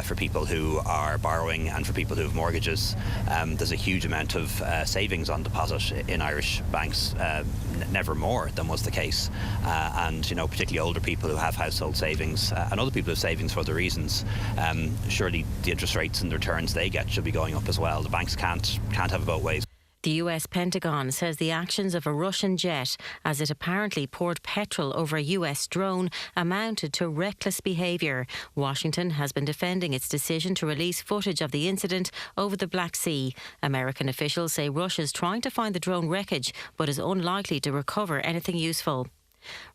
for people who are borrowing and for people who have mortgages. There's a huge amount of savings on deposit in Irish banks, never more than was the case. And particularly older people who have household savings and other people who have savings for other reasons, surely the interest rates and the returns they get should be going up as well. The banks can't have it both ways. The US Pentagon says the actions of a Russian jet, as it apparently poured petrol over a US drone, amounted to reckless behaviour. Washington has been defending its decision to release footage of the incident over the Black Sea. American officials say Russia's trying to find the drone wreckage, but is unlikely to recover anything useful.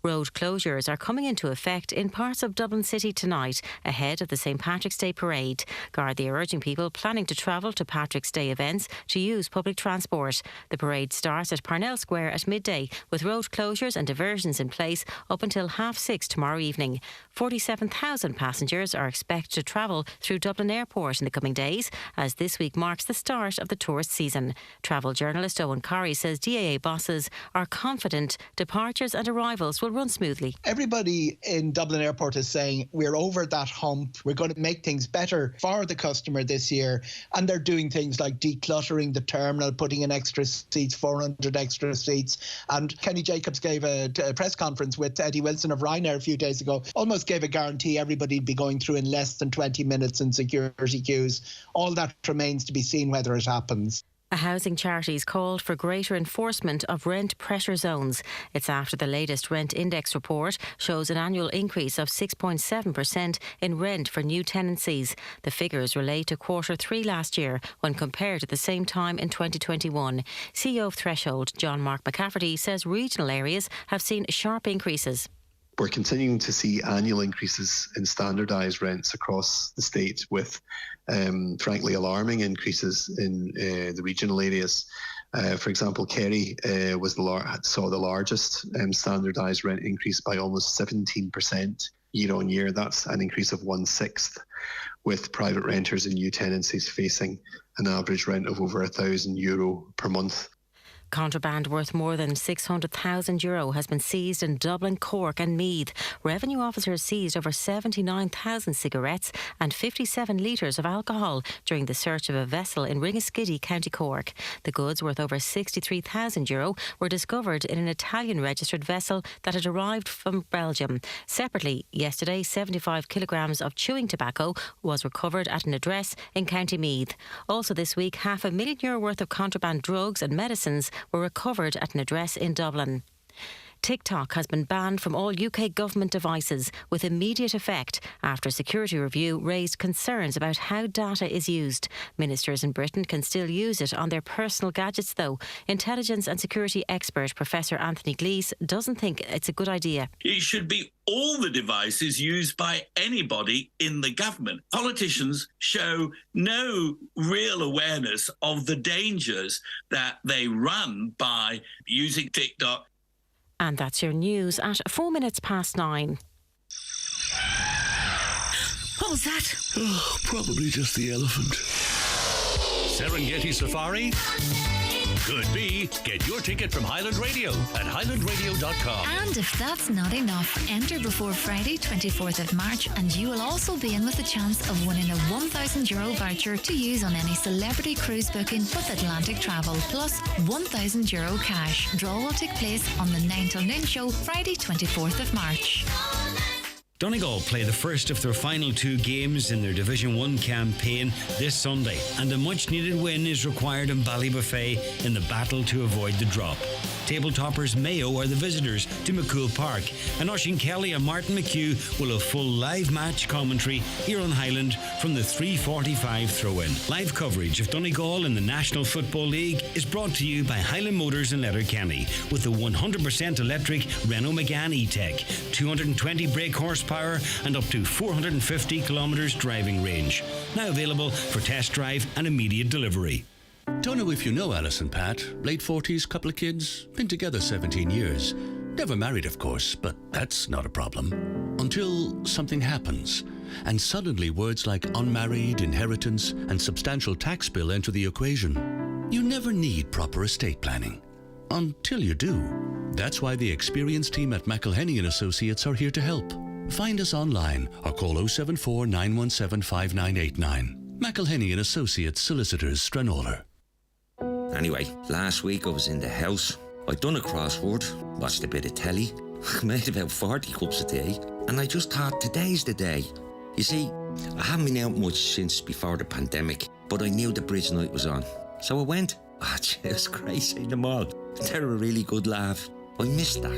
Road closures are coming into effect in parts of Dublin City tonight ahead of the St Patrick's Day parade. Gardaí are urging people planning to travel to Patrick's Day events to use public transport. The parade starts at Parnell Square at midday with road closures and diversions in place up until 6:30 tomorrow evening. 47,000 passengers are expected to travel through Dublin Airport in the coming days as this week marks the start of the tourist season. Travel journalist Owen Corrie says DAA bosses are confident departures and arrivals will run smoothly. Everybody in Dublin Airport is saying we're over that hump, we're going to make things better for the customer this year, and they're doing things like decluttering the terminal, putting in extra seats, 400 extra seats. And Kenny Jacobs gave a press conference with Eddie Wilson of Ryanair a few days ago, almost gave a guarantee everybody'd be going through in less than 20 minutes in security queues. All that remains to be seen whether it happens. A housing charity's called for greater enforcement of rent pressure zones. It's after the latest rent index report shows an annual increase of 6.7% in rent for new tenancies. The figures relate to Q3 last year when compared to the same time in 2021. CEO of Threshold, John Mark McCafferty, says regional areas have seen sharp increases. We're continuing to see annual increases in standardised rents across the state with, frankly, alarming increases in the regional areas. For example, Kerry saw the largest standardised rent increase by almost 17% year on year. That's an increase of 1/6, with private renters and new tenancies facing an average rent of over €1,000 per month. Contraband worth more than €600,000 has been seized in Dublin, Cork and Meath. Revenue officers seized over 79,000 cigarettes and 57 litres of alcohol during the search of a vessel in Ringmahon, County Cork. The goods, worth over €63,000, were discovered in an Italian-registered vessel that had arrived from Belgium. Separately, yesterday, 75 kilograms of chewing tobacco was recovered at an address in County Meath. Also this week, €500,000 worth of contraband drugs and medicines were recovered at an address in Dublin. TikTok has been banned from all UK government devices with immediate effect after a security review raised concerns about how data is used. Ministers in Britain can still use it on their personal gadgets though. Intelligence and security expert Professor Anthony Glees doesn't think it's a good idea. It should be all the devices used by anybody in the government. Politicians show no real awareness of the dangers that they run by using TikTok. And that's your news at 9 9. What was that? Oh, probably just the elephant. Serengeti Safari? Could be. Get your ticket from Highland Radio at highlandradio.com. And if that's not enough, enter before Friday, 24th of March, and you will also be in with a chance of winning a €1,000 voucher to use on any celebrity cruise booking with Atlantic Travel, plus €1,000 cash. Draw will take place on the 9 till noon show, Friday, 24th of March. Donegal play the first of their final 2 games in their Division 1 campaign this Sunday, and a much-needed win is required in Ballybuffet in the battle to avoid the drop. Table toppers Mayo are the visitors to McCool Park, and Oisín Kelly and Martin McHugh will have full live match commentary here on Highland from the 3:45 throw-in. Live coverage of Donegal in the National Football League is brought to you by Highland Motors in Letterkenny with the 100% electric Renault Megane E-Tech, 220 brake horsepower and up to 450 kilometres driving range. Now available for test drive and immediate delivery. Don't know if you know Alice and Pat. Late 40s, couple of kids, been together 17 years. Never married, of course, but that's not a problem. Until something happens, and suddenly words like unmarried, inheritance, and substantial tax bill enter the equation. You never need proper estate planning. Until you do. That's why the experienced team at McElhenney & Associates are here to help. Find us online or call 074 917 5989. McElhenney & Associates Solicitors, Stranola. Anyway, last week I was in the house. I'd done a crossword, watched a bit of telly, made about 40 cups of tea, and I just thought today's the day. You see, I haven't been out much since before the pandemic, but I knew the bridge night was on. So I went. It was great seeing them all. They're a really good laugh. I missed that.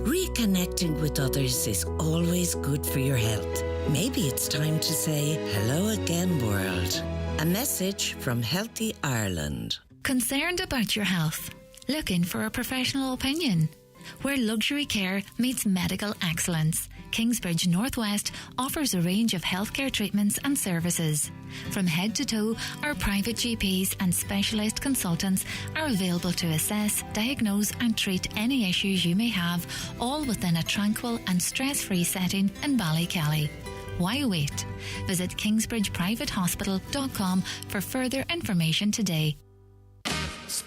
Reconnecting with others is always good for your health. Maybe it's time to say hello again, world. A message from Healthy Ireland. Concerned about your health? Looking for a professional opinion? Where luxury care meets medical excellence, Kingsbridge Northwest offers a range of healthcare treatments and services. From head to toe, our private GPs and specialist consultants are available to assess, diagnose and treat any issues you may have, all within a tranquil and stress-free setting in Ballykelly. Why wait? Visit kingsbridgeprivatehospital.com for further information today.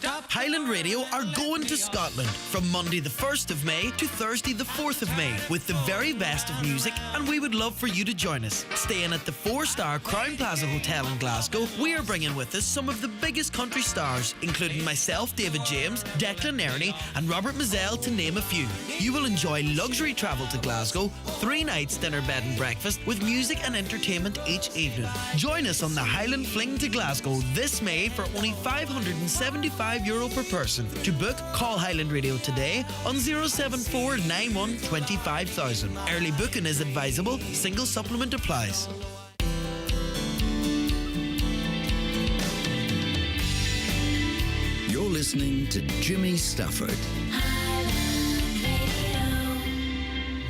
Highland Radio are going to Scotland from Monday the 1st of May to Thursday the 4th of May with the very best of music, and we would love for you to join us. Staying at the 4-star Crown Plaza Hotel in Glasgow, we are bringing with us some of the biggest country stars, including myself, David James, Declan Boyle and Robert Mazzell, to name a few. You will enjoy luxury travel to Glasgow, 3 nights dinner, bed and breakfast with music and entertainment each evening. Join us on the Highland Fling to Glasgow this May for only €575 per person. To book, call Highland Radio today on 074 91 25000. Early booking is advisable. Single supplement applies. You're listening to Jimmy Stafford.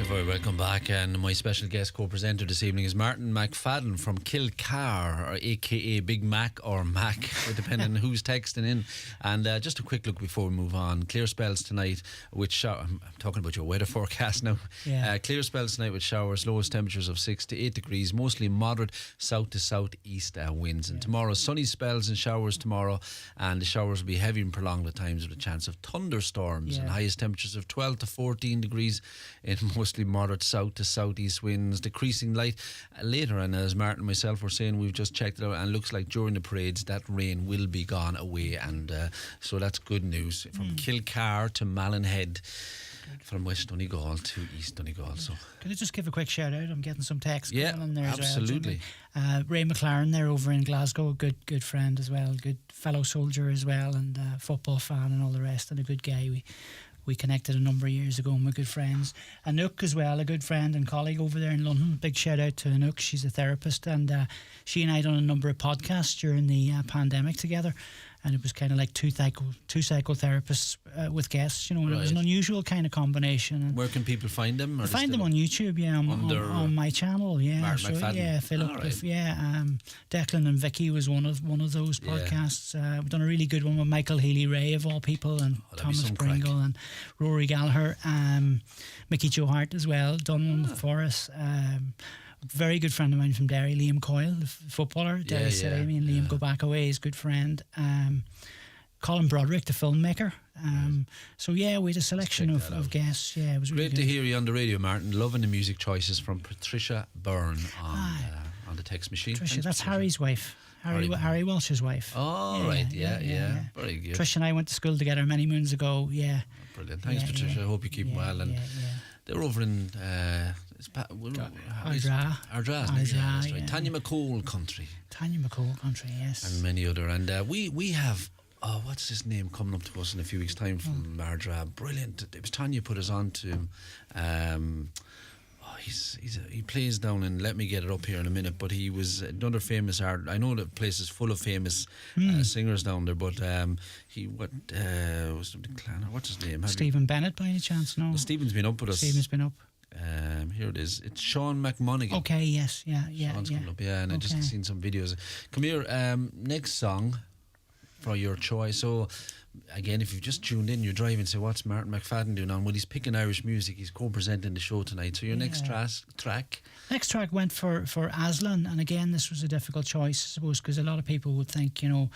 You're very welcome back, and my special guest co-presenter this evening is Martin McFadden from Kilcar, or aka Big Mac or Mac, depending on who's texting in. And just a quick look before we move on. Clear spells tonight with I'm talking about your weather forecast now. Yeah. Clear spells tonight with showers, lowest temperatures of 6 to 8 degrees, mostly moderate south to southeast winds. And tomorrow, sunny spells and showers tomorrow, and the showers will be heavy and prolonged at times with a chance of thunderstorms, and highest temperatures of 12 to 14 degrees in mostly moderate south to southeast winds, decreasing light later. And as Martin and myself were saying, we've just checked it out, and it looks like during the parades that rain will be gone away, and so that's good news. From Kilcar to Mallinhead, from West Donegal to East Donegal. So can I just give a quick shout out? I'm getting some texts going on there absolutely. As well. Ray McLaren there over in Glasgow, a good friend as well, good fellow soldier as well, and football fan and all the rest, and a good guy. We connected a number of years ago and we're good friends. Anouk as well, a good friend and colleague over there in London. Big shout out to Anouk, she's a therapist, and she and I done a number of podcasts during the pandemic together, and it was kind of like two psychotherapists with guests, you know, and it was an unusual kind of combination. And where can people find them? Or find them on YouTube, on my channel, Martin McFadden. Yeah, Philip, Declan and Vicky was one of those podcasts. We've done a really good one with Michael Healy-Rae of all people, and Thomas Pringle and Rory Gallagher, Mickey Joe Hart as well, done one for us. Very good friend of mine from Derry, Liam Coyle, the footballer, Derry City. Me and Liam go back away. He's a good friend. Colin Broderick, the filmmaker. So we had a selection of guests. Yeah, it was really great to hear you on the radio, Martin. Loving the music choices from Patricia Byrne on the text machine. Patricia, that's Harry's wife. Harry Welsh's wife. Oh, right, yeah. Very good. Trish and I went to school together many moons ago. Yeah. Brilliant. Thanks, Patricia. I hope you keep well. And they're over in Ardra. That's right. Tanya McCall country. Yes. And many other. And we have what's his name coming up to us in a few weeks' time from Ardra. Brilliant. It was Tanya put us on to him. He plays down, and let me get it up here in a minute, but he was another famous art. I know the place is full of famous singers down there, but what's his name? Stephen Bennett by any chance? No, Stephen's been up with us. Stephen's been up. Here it is. It's Sean McMonaghan. Okay, yes, Sean's coming up, and I just seen some videos. Come here, next song for your choice. So again, if you've just tuned in, you're driving, say, what's Martin McFadden doing on? Well, he's picking Irish music. He's co-presenting the show tonight. So your next track? Next track went for Aslan, and again, this was a difficult choice, I suppose, because a lot of people would think, you know,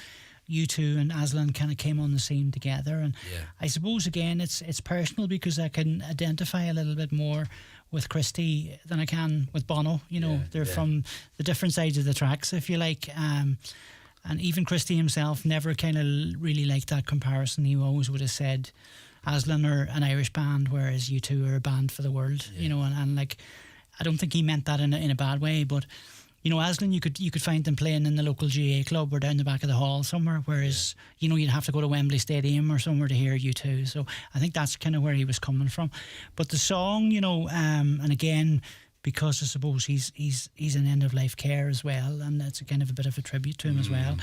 U2 and Aslan kind of came on the scene together, and I suppose again it's personal because I can identify a little bit more with Christy than I can with Bono. You know, they're from the different sides of the tracks, if you like. And even Christy himself never kind of really liked that comparison. He always would have said Aslan are an Irish band, whereas U2 are a band for the world. You know, and like, I don't think he meant that in a bad way, but you know, Aslan, you could find them playing in the local GAA club or down the back of the hall somewhere, whereas you know, you'd have to go to Wembley Stadium or somewhere to hear U2. So I think that's kind of where he was coming from. But the song, you know, and again, because I suppose he's in end of life care as well, and that's a kind of a bit of a tribute to him as well.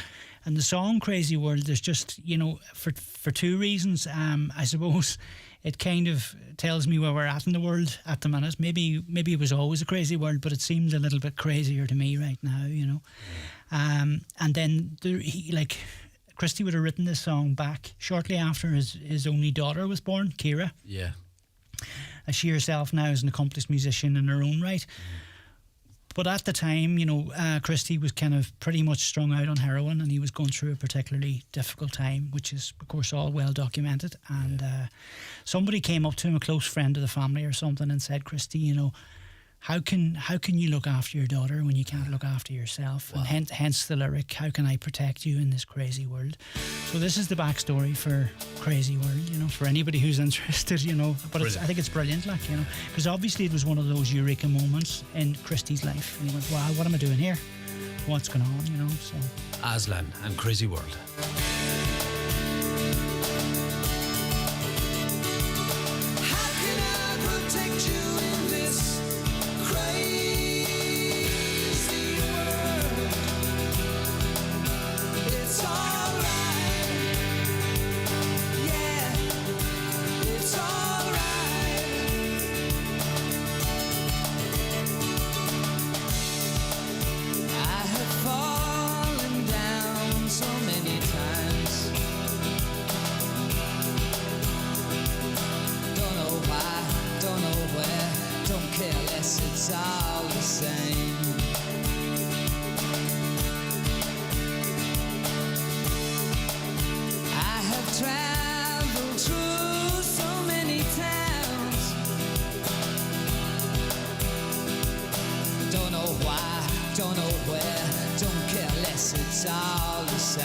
And the song Crazy World, there's just, you know, for two reasons. I suppose it kind of tells me where we're at in the world at the minute. Maybe it was always a crazy world, but it seems a little bit crazier to me right now, you know. And then Christy would have written this song back shortly after his only daughter was born, Ciara. Yeah. She herself now is an accomplished musician in her own right. But at the time, you know, Christy was kind of pretty much strung out on heroin, and he was going through a particularly difficult time, which is, of course, all well documented. And somebody came up to him, a close friend of the family or something, and said, Christy, you know, how can you look after your daughter when you can't look after yourself? Wow. And hence the lyric, how can I protect you in this crazy world? So this is the backstory for Crazy World, you know, for anybody who's interested, you know. But I think it's brilliant, like, you know, because obviously it was one of those eureka moments in Christy's life, and he went, wow, what am I doing here? What's going on, you know? So Aslan and Crazy World. same. I have traveled through so many towns. Don't know why, don't know where, don't care less, it's all the same.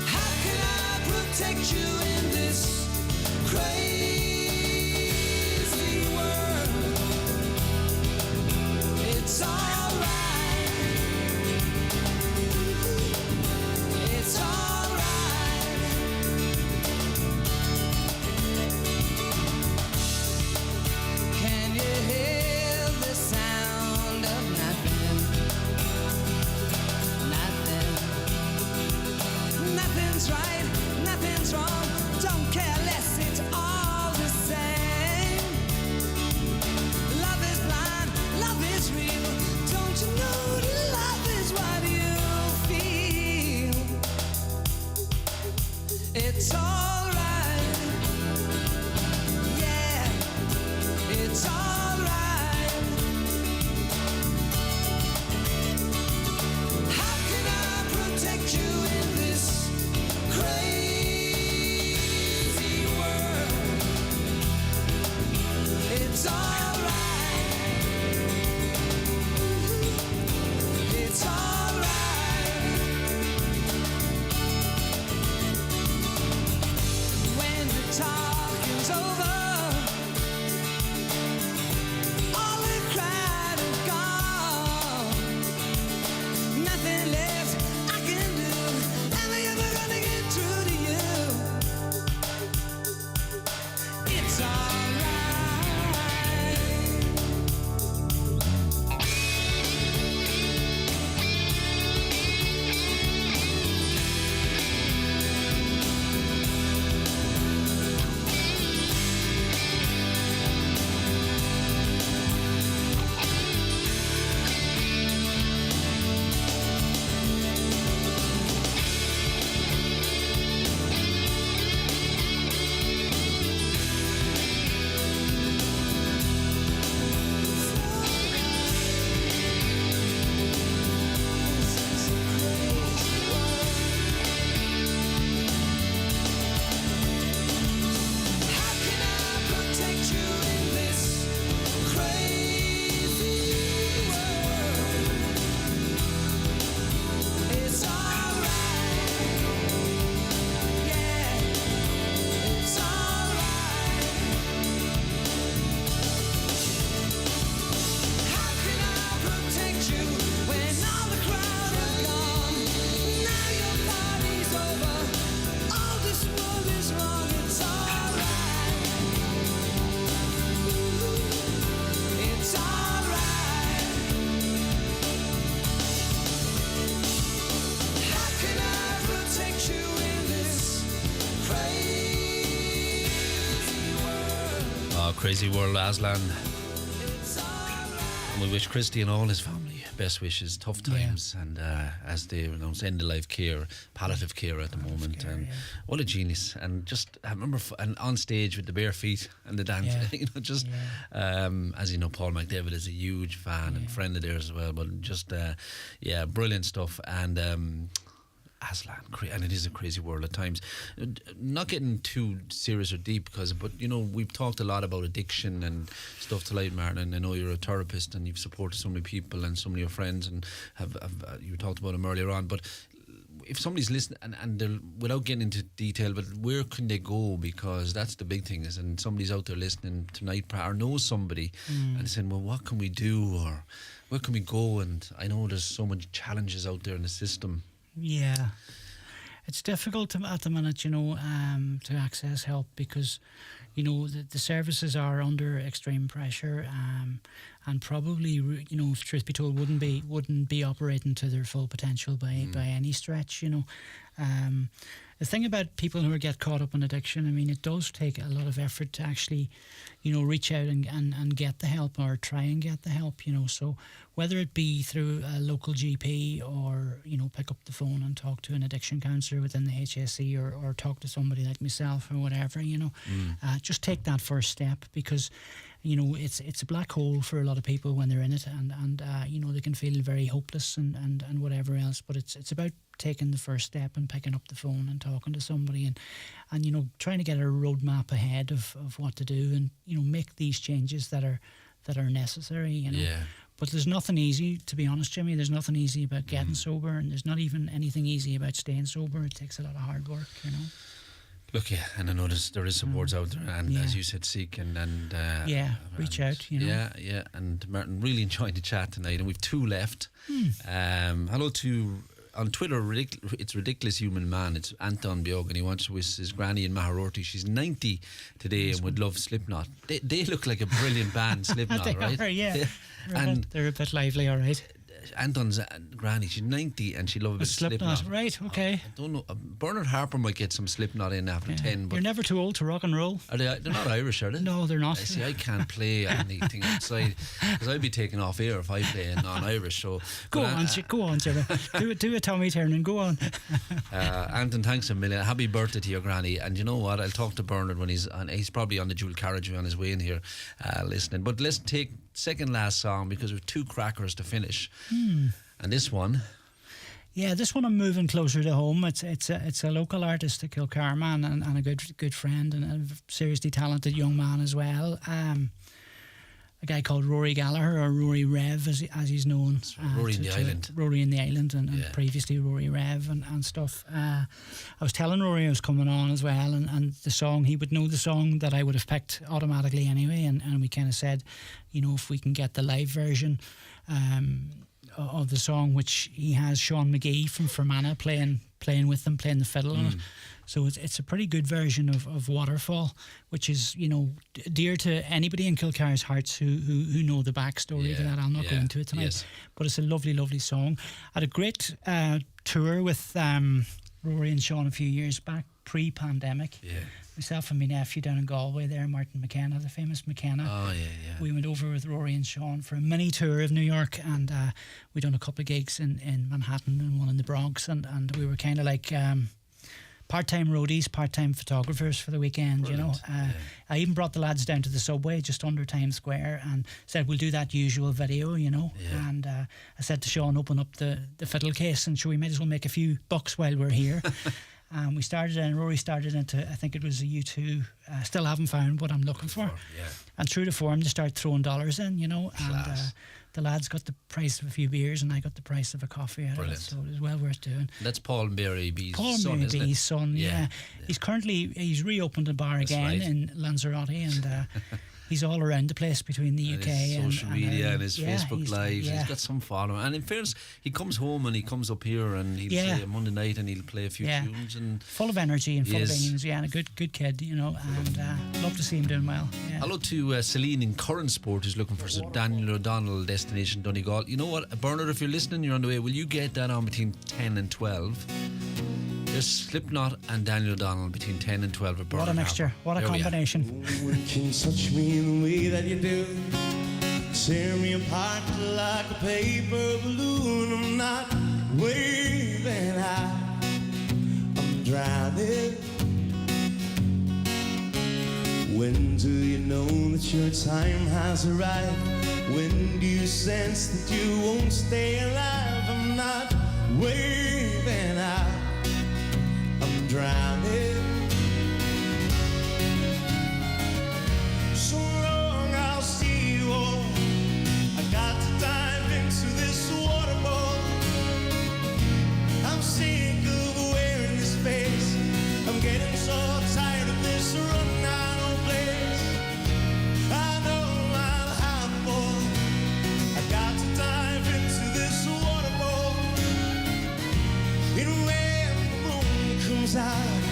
How can I protect you in this crazy world? It's alright. It's alright. Can you hear the sound of nothing? Nothing. Nothing's right, nothing's wrong. Don't care less, it's all the same. Love is blind, love is real. Don't you know that love is what you feel? It's alright. Yeah, it's alright. How can I protect you in this crazy world? It's alright. It's alright. When the talking's over, all the crowd is gone. Nothing left I can do. Am I ever gonna get through to you? It's alright. How can I protect you in this crazy world? It's alright. Yeah, it's alright. How can I protect you when all the crowd is gone? Now your party's over. All this world is wrong. It's alright. It's alright. How can I protect you in this crazy world? Oh, crazy world, Aslan. We wish Christy and all his family best wishes, tough times, and as they announce end of life care, palliative care at the moment. And what a genius! And just I remember and on stage with the bare feet and the dance, you know, just as you know, Paul McDavid is a huge fan and friend of theirs as well. But just brilliant stuff. And Aslan, and it is a crazy world at times. Not getting too serious or deep, but you know, we've talked a lot about addiction and stuff tonight, Martin, and I know you're a therapist and you've supported so many people and so many of your friends, and have you talked about them earlier on. But if somebody's listening and they're, without getting into detail, but where can they go? Because that's the big thing, and somebody's out there listening tonight or knows somebody and saying, well, what can we do, or where can we go? And I know there's so many challenges out there in the system. Yeah, it's difficult at the minute, you know, to access help because, you know, the services are under extreme pressure, and probably, you know, if truth be told, wouldn't be operating to their full potential by any stretch, you know. The thing about people who get caught up in addiction, I mean, it does take a lot of effort to actually, you know, reach out and get the help, or try and get the help, you know. So whether it be through a local GP, or, you know, pick up the phone and talk to an addiction counsellor within the HSE, or talk to somebody like myself or whatever, you know, just take that first step, because, you know, it's a black hole for a lot of people when they're in it, and you know, they can feel very hopeless and whatever else, but it's about taking the first step and picking up the phone and talking to somebody, and you know, trying to get a roadmap ahead of what to do, and, you know, make these changes that are necessary, you know. Yeah. But there's nothing easy, to be honest, Jimmy. There's nothing easy about getting sober, and there's not even anything easy about staying sober. It takes a lot of hard work, you know. Look, yeah, and I know there is supports out there, and as you said, seek and reach out, you know. Yeah, and Martin, really enjoyed the chat tonight, and we've 2 left. Hello to, on Twitter, it's Ridiculous Human Man. It's Anton Bjog, and he wants to wish his granny in Maharorty. She's 90 today and would love Slipknot. They look like a brilliant band, Slipknot, they right? Are, yeah. And they're a bit lively, all right. Anton's granny, she's 90 and she loves a bit of Slipknot. Right, okay. I don't know. Bernard Harper might get some Slipknot in after 10. But you're never too old to rock and roll. They're not Irish, are they? No, they're not. See, I can't play anything outside, because I'd be taken off air if I play non-Irish. So go on, Jimmy. do a Tommy Tiernan. Go on. Anton, thanks a million. Happy birthday to your granny. And you know what? I'll talk to Bernard when he's probably on the dual carriageway on his way in here, listening. But let's take second last song, because we've 2 crackers to finish. And this one, this one I'm moving closer to home. It's a local artist, a Kilcarman, and a good friend, and a seriously talented young man as well. A guy called Rory Gallagher, or Rory Rev as he's known. Rory in the Island. Rory in the Island, and previously Rory Rev and stuff. I was telling Rory I was coming on as well, and the song, he would know the song that I would have picked automatically anyway, and we kind of said, you know, if we can get the live version of the song, which he has Sean McGee from Fermanagh playing with them, playing the fiddle on it. So it's a pretty good version of Waterfall, which is, you know, dear to anybody in Kilcare's hearts who know the backstory to that. I'll not go into it tonight, but it's a lovely, lovely song. I had a great tour with Rory and Sean a few years back, pre-pandemic. Myself and my nephew down in Galway there, Martin McKenna, the famous McKenna. Oh, yeah. We went over with Rory and Sean for a mini tour of New York, and we done a couple of gigs in Manhattan and one in the Bronx, and we were kind of like part-time roadies, part-time photographers for the weekend. Brilliant. You know. I even brought the lads down to the subway just under Times Square and said, we'll do that usual video, you know. And I said to Sean, open up the fiddle case, and sure, we might as well make a few bucks while we're here. We started, and Rory started into, I think it was a U2, still haven't found what I'm looking for. And true to form, they start throwing dollars in, you know. And the lads got the price of a few beers, and I got the price of a coffee out of it, so it was well worth doing. That's Paul Mary B's son, Paul Mary isn't B's it? son, yeah. He's reopened a bar again in Lanzarote, and he's all around the place between the UK and social media and his Facebook Lives. Yeah. He's got some following. And in fairness, he comes home and he comes up here and he'll say Monday night and he'll play a few tunes. And full of energy and full of beans, and a good kid, you know, and love to see him doing well. Yeah. Hello to Celine in Current Sport, who's looking for Sir Daniel O'Donnell, destination Donegal. You know what, Bernard, if you're listening, you're on the way. Will you get that on between 10 and 12? There's Slipknot and Daniel O'Donnell between 10 and 12 at Bernard. What a mixture. What a combination. No one can touch me in the way that you do. Tear me apart like a paper balloon. I'm not waving high, I'm drowning. When do you know that your time has arrived? When do you sense that you won't stay alive? I'm not waving high, I'm drowning. So long I'll see you all. I got to dive into this waterfall. I'm sick of wearing this face. I'm getting so tired of this run out of place. I know I'll have more. I got to dive into this waterfall. And when the moon comes out,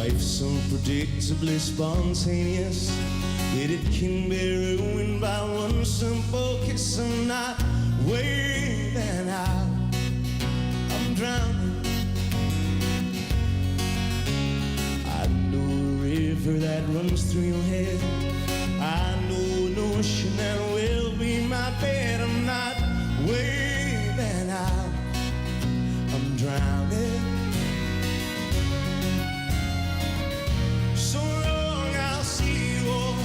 Life's unpredictably spontaneous, yet it can be ruined by one simple kiss. I'm not waving out, I'm drowning. I know a river that runs through your head, I know an ocean that will be my bed. I'm not waving out, I'm drowning. So long I'll see you all,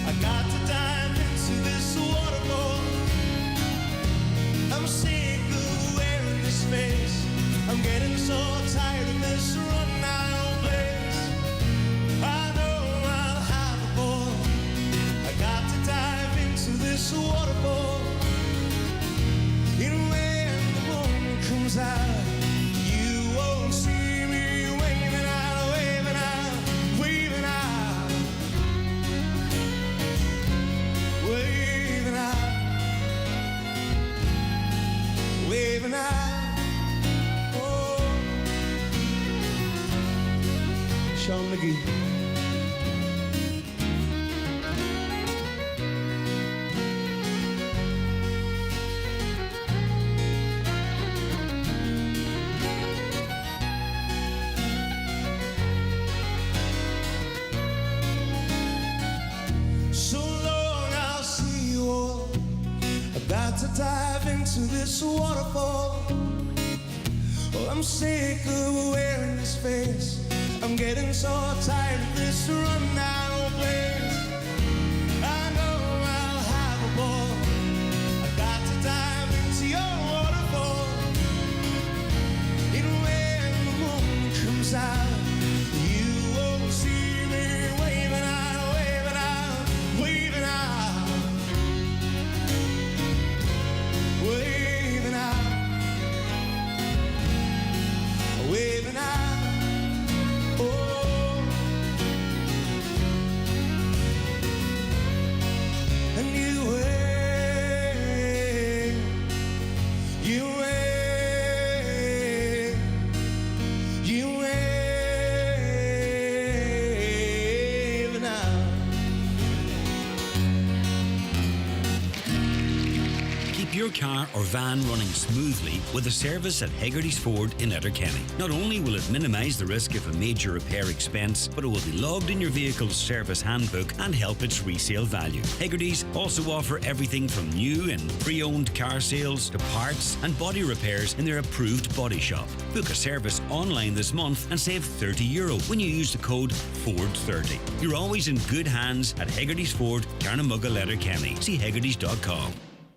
I got to dive into this waterfall. I'm sick of wearing this face, I'm getting so tired of this run out place. I know I'll have a ball, I got to dive into this waterfall. And when the moon comes out, you won't see me waving out, waving out, waving out, waving out, waving out. Oh, Sean McGee. So long I'll see you all, about to dive into this waterfall. Oh, I'm sick of wearing this face, I'm getting so tired of this run out place. I know I'll have a ball, I got to dive into your waterfall. And when the moon comes out, you won't see me waving out, waving out, waving out, waving out, waving out. Oh, and you wave, you wave, you wave now. Keep your car or van running smoothly with a service at Hegarty's Ford in Letterkenny. Not only will it minimise the risk of a major repair expense, but it will be logged in your vehicle's service handbook and help its resale value. Hegarty's also offer everything from new and pre-owned car sales to parts and body repairs in their approved body shop. Book a service online this month and save €30 when you use the code FORD30. You're always in good hands at Hegarty's Ford, Carnamugga, Letterkenny. See hegartys.com.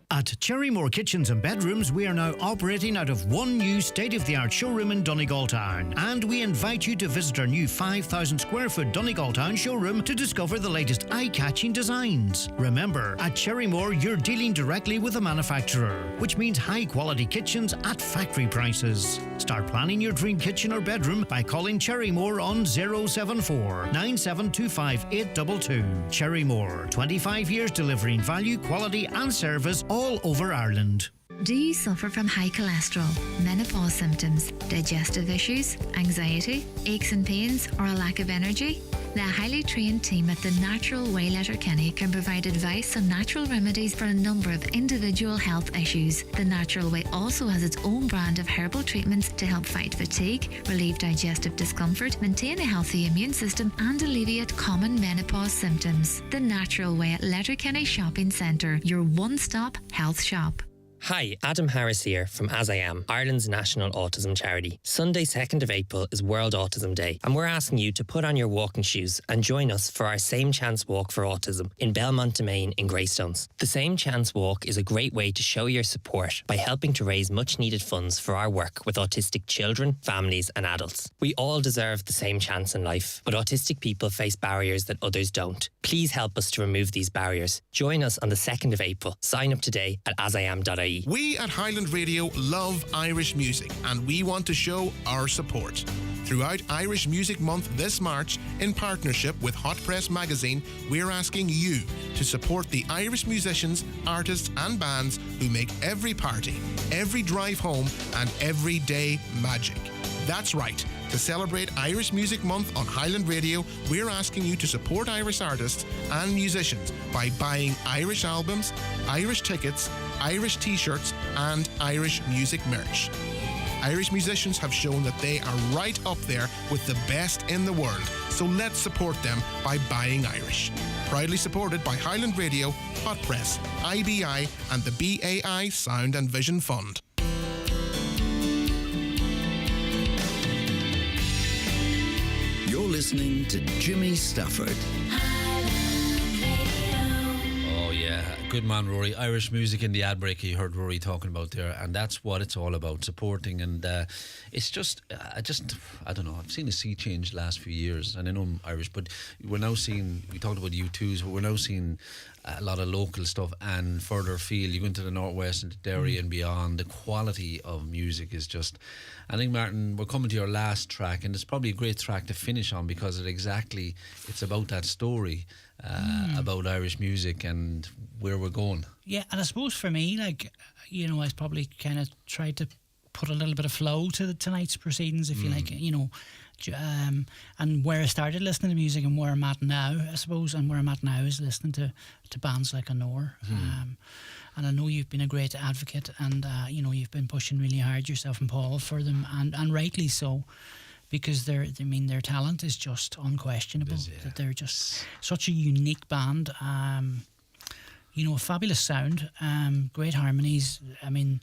At Cherrymore Kitchens and Bedrooms, we are now operating out of one new state-of-the-art showroom in Donegal Town. And we invite you to visit our new 5,000 square foot Donegal Town showroom to discover the latest eye-catching designs. Remember, at Cherrymore, you're dealing directly with a manufacturer, which means high-quality kitchens at factory prices. Start planning your dream kitchen or bedroom by calling Cherrymore on 074 9725 822. Cherrymore, 25 years delivering value, quality and service all over Ireland. Do you suffer from high cholesterol, menopause symptoms, digestive issues, anxiety, aches and pains, or a lack of energy? The highly trained team at The Natural Way Letterkenny can provide advice on natural remedies for a number of individual health issues. The Natural Way also has its own brand of herbal treatments to help fight fatigue, relieve digestive discomfort, maintain a healthy immune system, and alleviate common menopause symptoms. The Natural Way at Letterkenny Shopping Centre, your one-stop health shop. Hi, Adam Harris here from As I Am, Ireland's national autism charity. Sunday 2nd of April is World Autism Day, and we're asking you to put on your walking shoes and join us for our Same Chance Walk for Autism in Belmont Domain in Greystones. The Same Chance Walk is a great way to show your support by helping to raise much needed funds for our work with autistic children, families and adults. We all deserve the same chance in life, but autistic people face barriers that others don't. Please help us to remove these barriers. Join us on the 2nd of April. Sign up today at asiam.ie. We at Highland Radio love Irish music and we want to show our support. Throughout Irish Music Month this March, in partnership with Hot Press Magazine, we're asking you to support the Irish musicians, artists and bands who make every party, every drive home and every day magic. That's right. To celebrate Irish Music Month on Highland Radio, we're asking you to support Irish artists and musicians by buying Irish albums, Irish tickets, Irish t-shirts and Irish music merch. Irish musicians have shown that they are right up there with the best in the world, so let's support them by buying Irish. Proudly supported by Highland Radio, Hot Press, IBI and the BAI Sound and Vision Fund. You're listening to Jimmy Stafford. Oh yeah, good man, Rory. Irish music in the ad break you heard Rory talking about there, and that's what it's all about, supporting. And it's just, I don't know, I've seen a sea change the last few years, and I know I'm Irish, but we're now seeing, we talked about U2s, but we're now seeing a lot of local stuff and further afield. You go into the northwest, into Derry and beyond, the quality of music is just, I think, Martin, we're coming to your last track, and it's probably a great track to finish on because it's about that story about Irish music and where we're going. Yeah, and I suppose for me, like, you know, I probably kind of tried to put a little bit of flow to tonight's proceedings, if you like, you know, and where I started listening to music and where I'm at now, I suppose, and where I'm at now is listening to bands like Anor. And I know you've been a great advocate, and you know, you've been pushing really hard yourself and Paul for them, and rightly so, because their talent is just unquestionable. That they're just such a unique band. You know, a fabulous sound, great harmonies. I mean,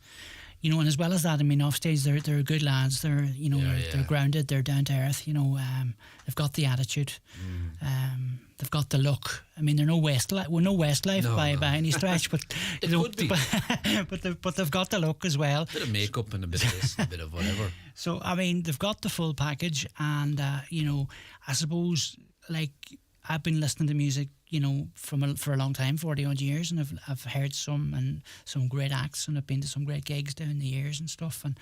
you know, and as well as that, I mean, off stage they're good lads. They're, you know, they're grounded. They're down to earth. You know, they've got the attitude. They've got the look. I mean, they're no Westlife. We're no Westlife by any stretch, but it could be. but they've got the look as well. A bit of makeup and a bit of this, a bit of whatever. So I mean, they've got the full package, and you know, I suppose, like, I've been listening to music, you know, for a long time, 40 odd years, and I've heard some great acts, and I've been to some great gigs down the years and stuff, and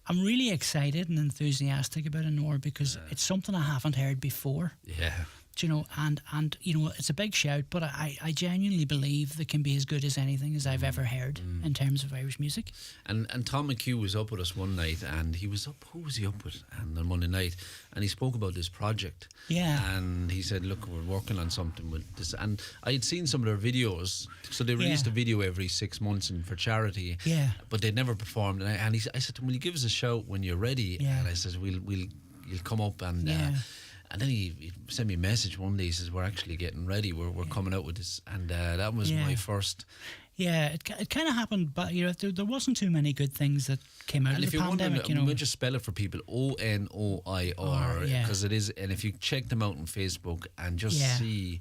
I'm really excited and enthusiastic about Anor because it's something I haven't heard before. Yeah. You know, and you know, it's a big shout, but I genuinely believe they can be as good as anything as I've ever heard in terms of Irish music. And Tom McHugh was up with us one night, and he was up. Who was he up with? And on Monday night, and he spoke about this project. Yeah. And he said, "Look, we're working on something with this." And I had seen some of their videos. So they released a video every 6 months and for charity. Yeah. But they'd never performed. And I said to him, "Will you give us a shout when you're ready?" Yeah. And I said, "You'll come up and." And then he sent me a message one day. He says, "We're actually getting ready. We're coming out with this." And that was my first. Yeah, it kind of happened, but you know, there wasn't too many good things that came out of the pandemic. You know, we'll just spell it for people: ONOIR, because it is. And if you check them out on Facebook and just see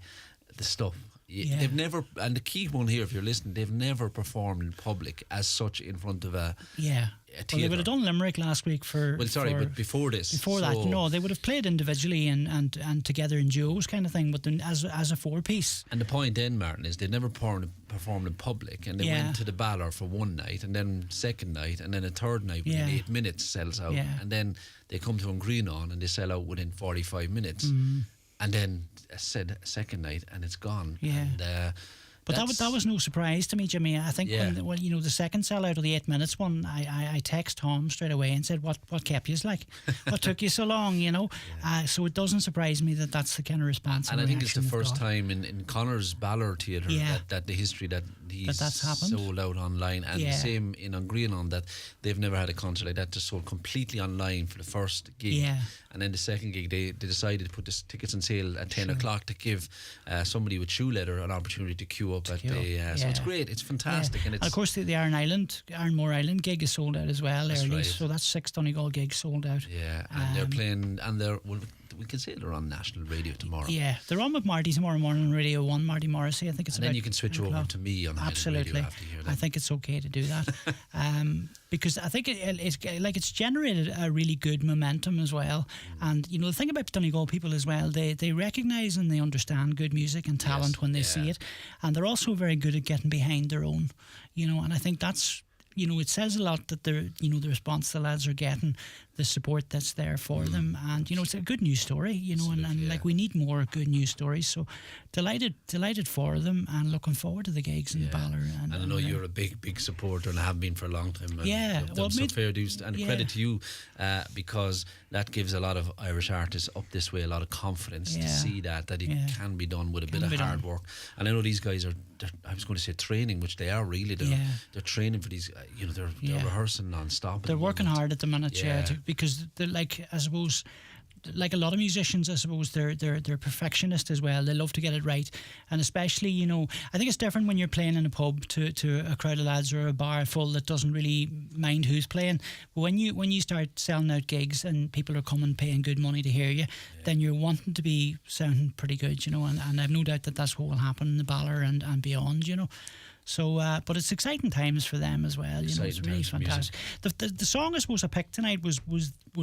the stuff. They've never, and the key one here, if you're listening, they've never performed in public as such in front of a theatre. Well, they would have done Limerick last week but before this. Before that, no, they would have played individually and together in duos kind of thing, but then as a four-piece. And the point then, Martin, is they'd never performed in public, and they went to the Ballor for one night, and then second night, and then a third night within 8 minutes sells out, and then they come to Ringmahon and they sell out within 45 minutes. And then I said second night, and it's gone. Yeah. And, but that was no surprise to me, Jimmy. I think when you know, the second sellout of the 8 minutes one, I text Tom straight away and said, "What kept you? Like, what took you so long?" You know, so it doesn't surprise me that that's the kind of response. And I think it's the first time in Connor's Ballor Theatre that the history that that's happened, sold out online, and the same in Ringmahon, that they've never had a concert like that just sold completely online for the first gig. And then the second gig, they decided to put the tickets on sale at 10 o'clock to give somebody with shoe leather an opportunity to queue up at the. So it's great, it's fantastic, and it's. And of course, the Ironmore Island gig is sold out as well. That's early, right. So that's 6 Donegal gigs sold out. Yeah, and they're playing, and we can say they're on national radio tomorrow. Yeah, they're on with Marty tomorrow morning on Radio 1, Marty Morrissey. I think it's. And then you can switch over to me on Absolutely. Radio after you hear that. I think it's okay to do that. Because I think it's generated a really good momentum as well. And you know, the thing about Donegal people as well, they recognise and they understand good music and talent when they see it, and they're also very good at getting behind their own. You know, and I think that's, you know, it says a lot that they're, you know, the response the lads are getting. the support that's there for them. And, you know, it's a good news story, you know, and like we need more good news stories. So delighted for them and looking forward to the gigs in Ballor. And I know you're a big supporter and have been for a long time. And well, fair dues and credit to you because that gives a lot of Irish artists up this way a lot of confidence to see that it can be done with a bit of hard work. And I know these guys are, I was going to say training, which they are really. They're training for these, you know, they're rehearsing non-stop. They're working hard at the minute, because they're like, I suppose, like a lot of musicians, I suppose they're perfectionist as well. They love to get it right, and especially, you know, I think it's different when you're playing in a pub to a crowd of lads or a bar full that doesn't really mind who's playing. But when you start selling out gigs and people are coming paying good money to hear you, then you're wanting to be sounding pretty good, you know. And I've no doubt that that's what will happen in the Ballor and beyond, you know. So, but it's exciting times for them as well. You know, it's really fantastic. The song I suppose I picked tonight was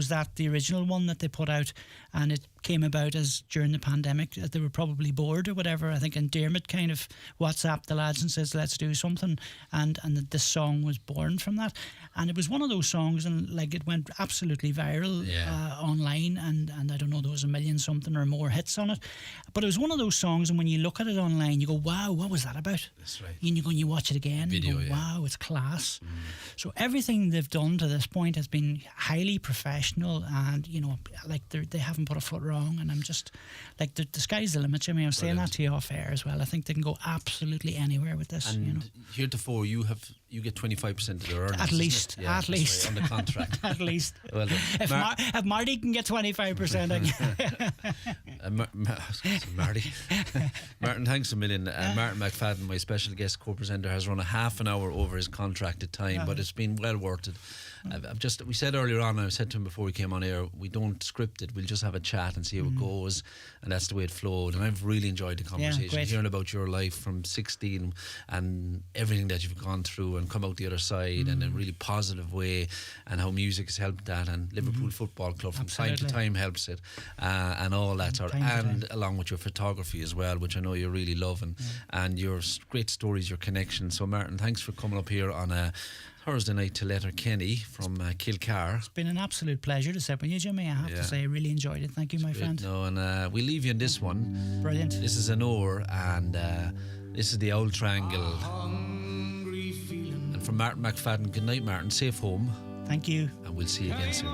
that the original one that they put out, and it came about as during the pandemic that they were probably bored or whatever. I think, and Diarmaid kind of WhatsApped the lads and says, let's do something, and this song was born from that. And it was one of those songs, and like it went absolutely viral online, and I don't know, there was 1 million something or more hits on it. But it was one of those songs, and when you look at it online, you go, wow, what was that about? That's right. And you go and you watch it again, Video, and you go, wow, it's class. So everything they've done to this point has been highly professional, and you know, like they haven't put a foot wrong. And I'm just like, the sky's the limit, Jimmy. I was saying that to you off air as well. I think they can go absolutely anywhere with this. And you know, heretofore you get 25% of their earnings. At least right, on the contract. At least. Well, if Marty can get 25%, Marty. Martin, thanks a million. Martin McFadden, my special guest co-presenter, has run a half an hour over his contracted time, but it's been well worth it. We said earlier on, I said to him before we came on air, we don't script it, we'll just have a chat and see how it goes, and that's the way it flowed. And I've really enjoyed the conversation, hearing about your life from 16 and everything that you've gone through and come out the other side in a really positive way, and how music has helped that, and Liverpool Football Club from time to time helps it, and all that sort, and along with your photography as well, which I know you really love, and your great stories, your connections. So Martin, thanks for coming up here on a Thursday night to Letterkenny from Kilcar. It's been an absolute pleasure to sit with you, Jimmy. I have to say, I really enjoyed it. Thank you, my friend. No, and we leave you in this one. Brilliant. This is an Oar, and this is the Old Triangle. And from Martin McFadden, good night, Martin. Safe home. Thank you. And we'll see you again soon.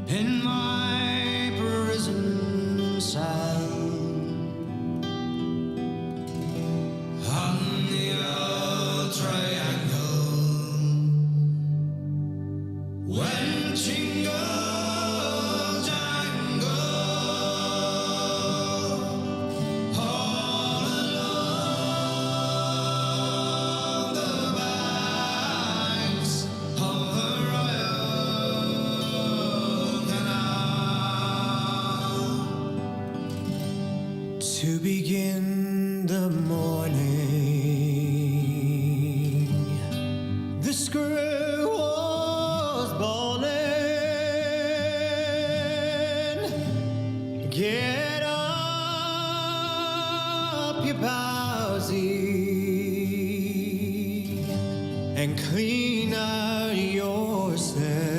In my prison cell, on the old triangle, when jingle jangle, all along the banks of the to begin the morning, the screw was bawling. Get up, you bowsy, and clean out yourself.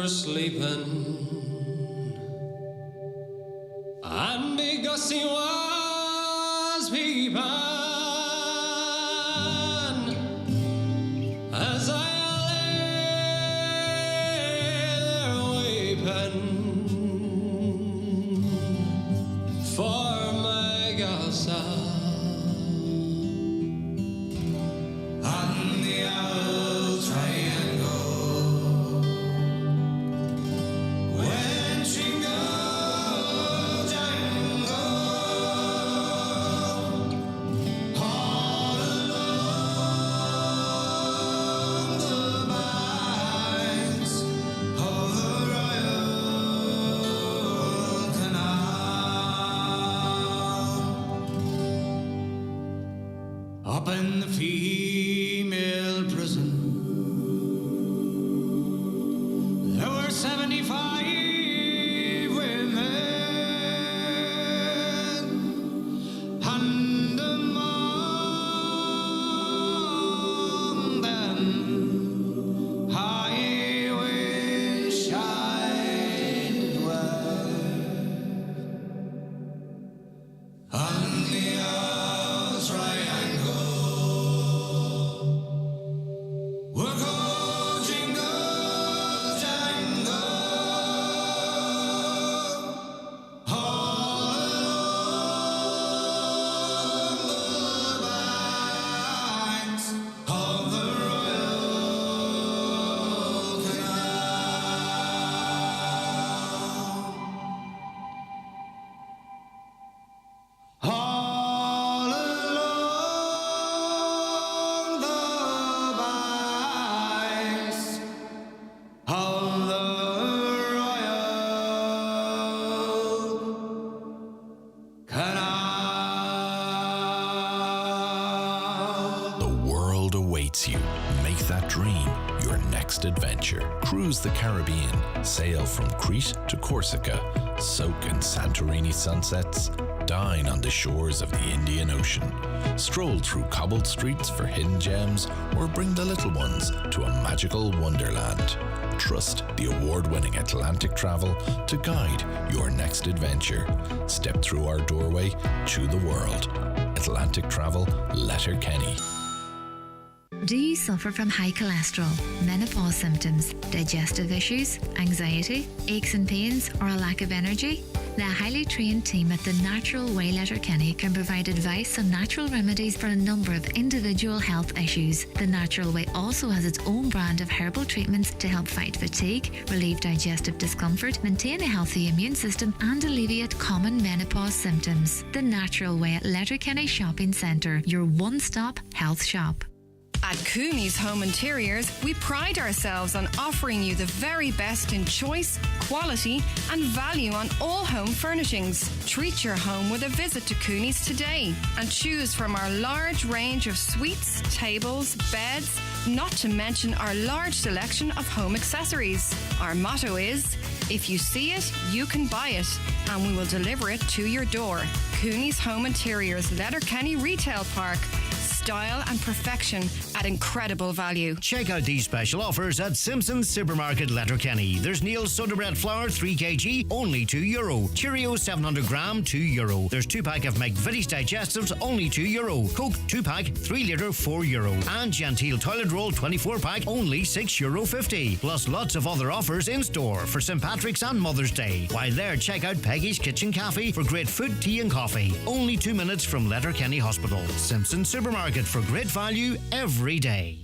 Sleeping, and big Gussie was peeping as I lay there weeping for my Gussie on the old triangle. When jingle up in the female prison. There were 75 women, and among them I wish I dwell on the Isles Triangle. We'll go jingle jangle all along the banks of the Royal Canal. All along the banks of the Royal Canal. The world awaits you. Make that dream your next adventure. Cruise the Caribbean. Sail from Crete to Corsica. Soak in Santorini sunsets. Dine on the shores of the Indian Ocean. Stroll through cobbled streets for hidden gems, or bring the little ones to a magical wonderland. Trust the award-winning Atlantic Travel to guide your next adventure. Step through our doorway to the world. Atlantic Travel, Letterkenny. Do you suffer from high cholesterol, menopause symptoms, digestive issues, anxiety, aches and pains, or a lack of energy? The highly trained team at The Natural Way Letterkenny can provide advice on natural remedies for a number of individual health issues. The Natural Way also has its own brand of herbal treatments to help fight fatigue, relieve digestive discomfort, maintain a healthy immune system, and alleviate common menopause symptoms. The Natural Way at Letterkenny Shopping Centre, your one-stop health shop. At Cooney's Home Interiors, we pride ourselves on offering you the very best in choice, quality and value on all home furnishings. Treat your home with a visit to Cooney's today and choose from our large range of suites, tables, beds, not to mention our large selection of home accessories. Our motto is, if you see it, you can buy it, and we will deliver it to your door. Cooney's Home Interiors, Letterkenny Retail Park. Style and perfection at incredible value. Check out these special offers at Simpson's Supermarket Letterkenny. There's Neil's Soda Bread Flour 3 kg, only €2. Cheerios 700 gram, €2. There's 2-pack of McVitie's Digestives, only €2. Coke 2-pack, 3 litre, €4. And Gentile Toilet Roll 24-pack, only €6.50. Plus lots of other offers in store for St. Patrick's and Mother's Day. While there, check out Peggy's Kitchen Cafe for great food, tea and coffee. Only 2 minutes from Letterkenny Hospital. Simpson's Supermarket for great value every day.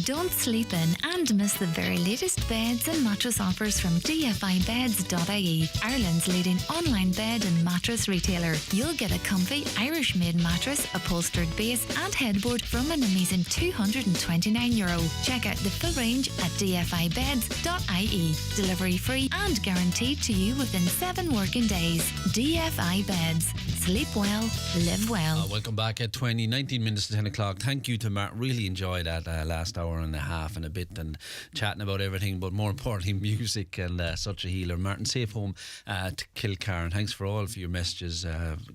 Don't sleep in and miss the very latest beds and mattress offers from dfibeds.ie, Ireland's leading online bed and mattress retailer. You'll get a comfy Irish-made mattress, upholstered base and headboard from an amazing €229. Check out the full range at dfibeds.ie. Delivery free and guaranteed to you within 7 working days. DFI Beds. Sleep well, live well. Welcome back at 19 minutes to 10 o'clock. Thank you to Martin. Really enjoyed that last hour and a half and a bit, and chatting about everything, but more importantly music, and such a healer. Martin, safe home to Kilcarn. Thanks for all for your messages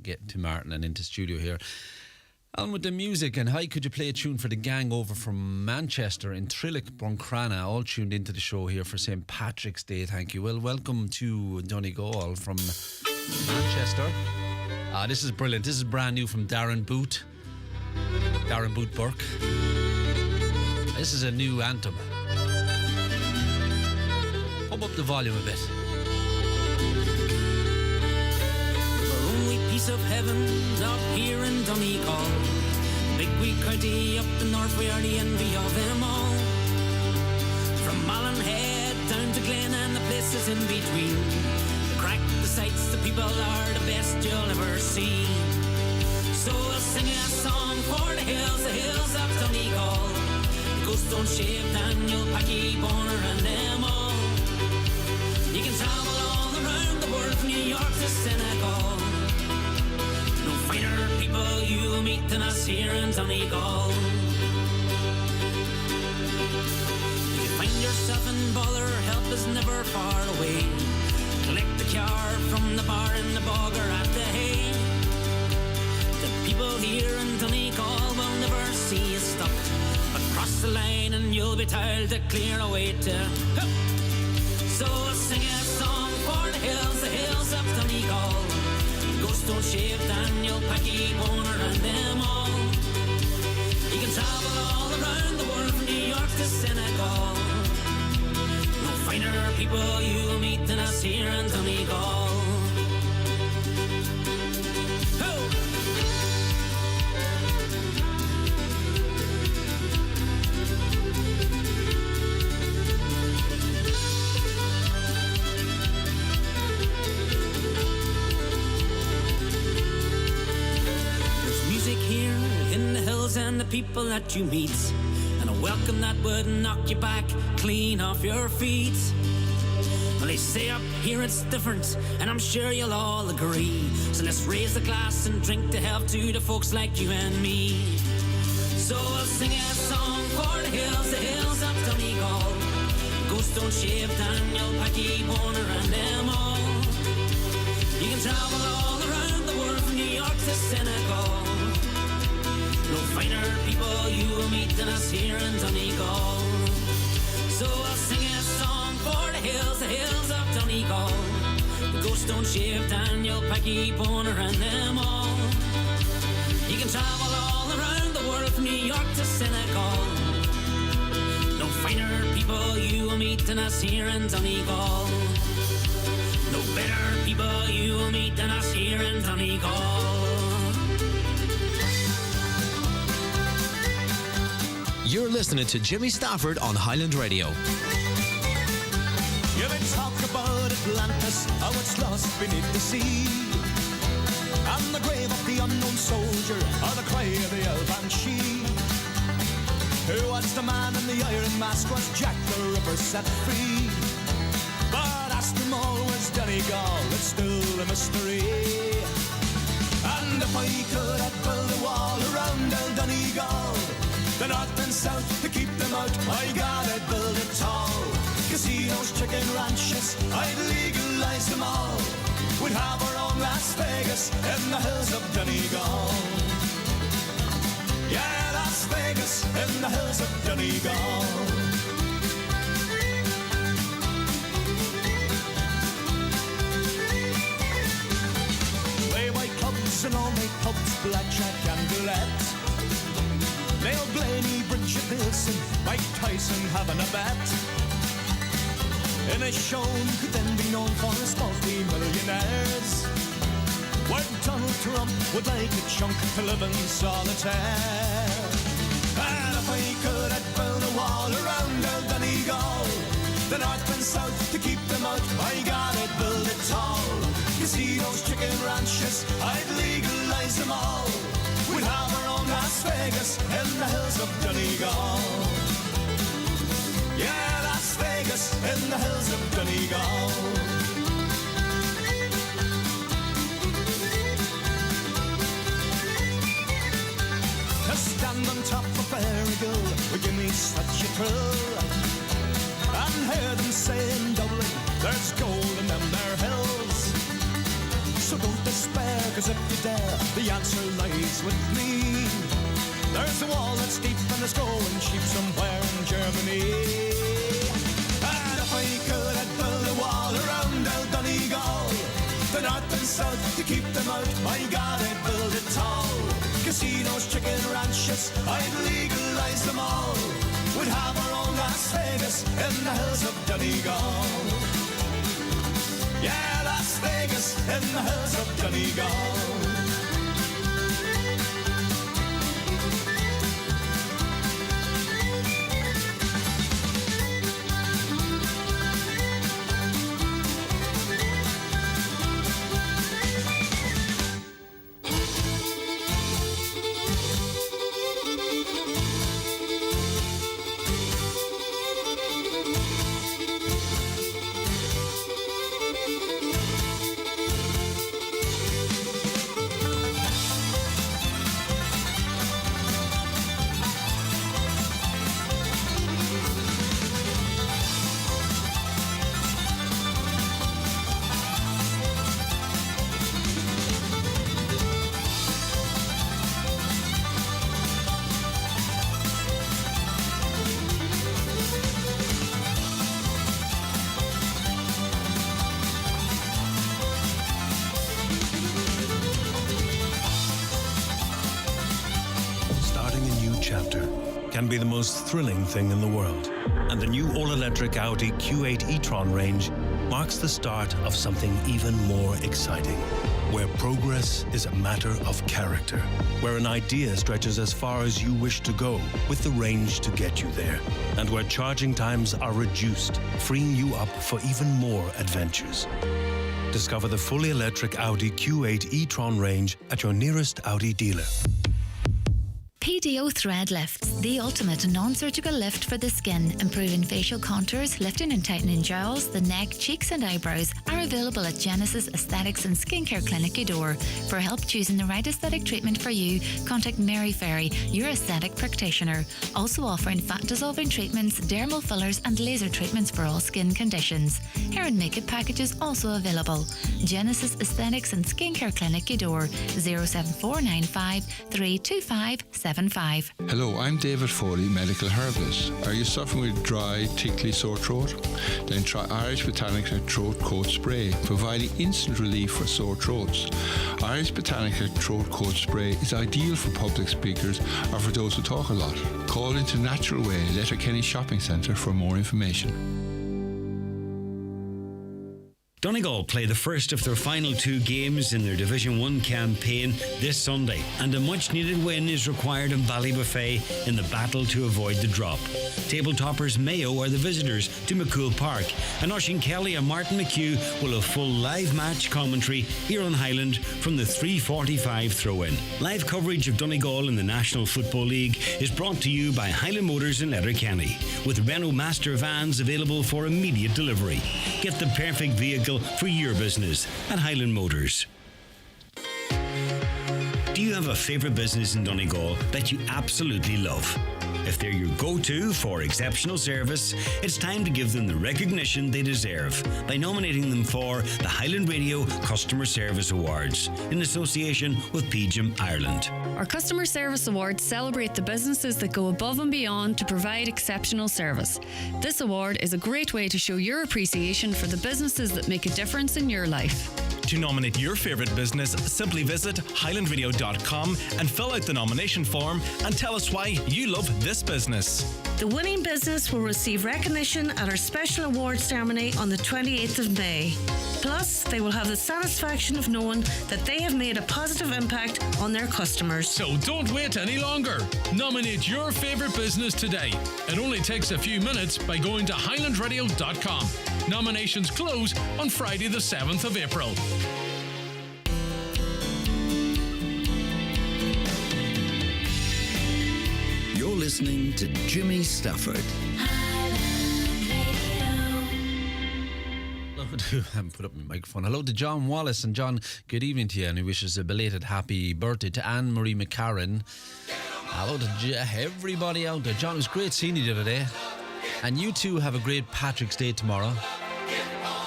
getting to Martin and into studio here. On with the music, and hi, could you play a tune for the gang over from Manchester in Trillick, Buncrana, all tuned into the show here for St. Patrick's Day. Thank you. Well, welcome to Donegal from Manchester. This is brilliant. This is brand new from Darren Boot Burke. This is a new anthem. Pump up the volume a bit. Our only piece of heaven up here in Donegal. Big wee county up the north, we are the envy of them all. From Mallinhead down to Glen and the places in between. The crack, the sights, the people are the best you'll ever see. So we'll sing a song for the hills of Donegal. Ghost don't shave Daniel, Packy, Bonner and them all. You can travel all around the world from New York to Senegal. No finer people you'll meeting us here in Donegal. If you find yourself in bother, help is never far away. Collect the car from the bar in the bog or at the hay. The people here in Donegal will never see you stopped. But cross the line and you'll be told to clear away to go. So I'll sing a song for the hills of Donegal. Ghost don't shave Daniel, Packy, Boner and them all. You can travel all around the world from New York to Senegal. No finer people you'll meet than us here in Donegal. And the people that you meet, and a welcome that would knock you back clean off your feet. Well, they say up here it's different, and I'm sure you'll all agree. So let's raise a glass and drink to health to the folks like you and me. So I'll sing a song for the hills of Donegal. Ghost don't shave Daniel, Packy, Boner and them all. You can travel all around the world from New York to Senegal. No finer people you will meet than us here in Donegal. So I'll sing a song for the hills of Donegal. The Ghost don't shave Daniel, Packy, Boner and them all. You can travel all around the world from New York to Senegal. No finer people you will meet than us here in Donegal. No better people you will meet than us here in Donegal. You're listening to Jimmy Stafford on Highland Radio. You may talk about Atlantis, how it's lost beneath the sea, and the grave of the unknown soldier, or the cry of the old banshee. Who was the man in the iron mask? Was Jack the Ripper set free? But ask them all, where's Donegal? It's still a mystery. And if I could, I'd build a wall around old Donegal, the north and south, to keep them out, I gotta build it tall. Casinos, chicken ranches, I'd legalize them all. We'd have our own Las Vegas in the hills of Donegal. Yeah, Las Vegas in the hills of Donegal. Way clubs and all night pubs, blackjack and roulette. Neil Blaney, Bridget Nielsen, Mike Tyson having a bet. In a show could then be known for his multi-millionaires, where Donald Trump would like a chunk to live in solitaire. And if I could, I'd build a wall around old Donegal, the north and south, to keep them out, I gotta build it tall. Casinos, chicken ranches, I'd legalize them all. We'd have our own Las Vegas in the hills of Donegal. Yeah, Las Vegas in the hills of Donegal. To stand on top of Ferrygill would give me such a thrill, and hear them say in Dublin, there's gold in them there hills. So don't despair, cause if you dare, the answer lies with me. There's a wall that's deep and it's going cheap somewhere in Germany. And if I could, I'd build a wall around old Donegal, the north and south, to keep them out, I gotta build it tall. Casinos, chicken ranches, I'd legalize them all. We'd have our own Las Vegas in the hills of Donegal. Yeah, Las Vegas in the hills of Donegal. chapter can be the most thrilling thing in the world. And the new all-electric Audi Q8 e-tron range marks the start of something even more exciting, where progress is a matter of character, where an idea stretches as far as you wish to go with the range to get you there, and where charging times are reduced, freeing you up for even more adventures. Discover the fully electric Audi Q8 e-tron range at your nearest Audi dealer. PDO Thread Lifts, the ultimate non-surgical lift for the skin, improving facial contours, lifting and tightening jowls, the neck, cheeks and eyebrows, are available at Genesis Aesthetics and Skincare Clinic Udor. For help choosing the right aesthetic treatment for you, contact Mary Ferry, your aesthetic practitioner. Also offering fat-dissolving treatments, dermal fillers and laser treatments for all skin conditions. Hair and makeup packages also available. Genesis Aesthetics and Skincare Clinic Udor, 07495 325 75. Hello, I'm David Foley, medical herbalist. Are you suffering with dry, tickly, sore throat? Then try Irish Botanica Throat Coat Spray, providing instant relief for sore throats. Irish Botanica Throat Coat Spray is ideal for public speakers or for those who talk a lot. Call into Natural Way, Letterkenny Shopping Centre for more information. Donegal play the first of their final 2 games in their Division 1 campaign this Sunday, and a much-needed win is required in Ballybuffet in the battle to avoid the drop. Table toppers Mayo are the visitors to McCool Park, and Oisín Kelly and Martin McHugh will have full live match commentary here on Highland from the 3:45 throw-in. Live coverage of Donegal in the National Football League is brought to you by Highland Motors in Letterkenny, with Renault Master vans available for immediate delivery. Get the perfect vehicle for your business at Highland Motors. Do you have a favourite business in Donegal that you absolutely love? If they're your go-to for exceptional service, it's time to give them the recognition they deserve by nominating them for the Highland Radio Customer Service Awards in association with PGIM Ireland. Our Customer Service Awards celebrate the businesses that go above and beyond to provide exceptional service. This award is a great way to show your appreciation for the businesses that make a difference in your life. To nominate your favourite business, simply visit highlandradio.com and fill out the nomination form and tell us why you love this business. The winning business will receive recognition at our special awards ceremony on the 28th of May. Plus, they will have the satisfaction of knowing that they have made a positive impact on their customers. So don't wait any longer. Nominate your favourite business today. It only takes a few minutes by going to highlandradio.com. Nominations close on Friday the 7th of April. You're listening to Jimmy Stafford. I haven't put up my microphone. Hello to John Wallace. And John, good evening to you, and he wishes a belated happy birthday to Anne-Marie McCarran. Hello to everybody out there. John, it was great seeing you the other day, and you too have a great Patrick's Day tomorrow.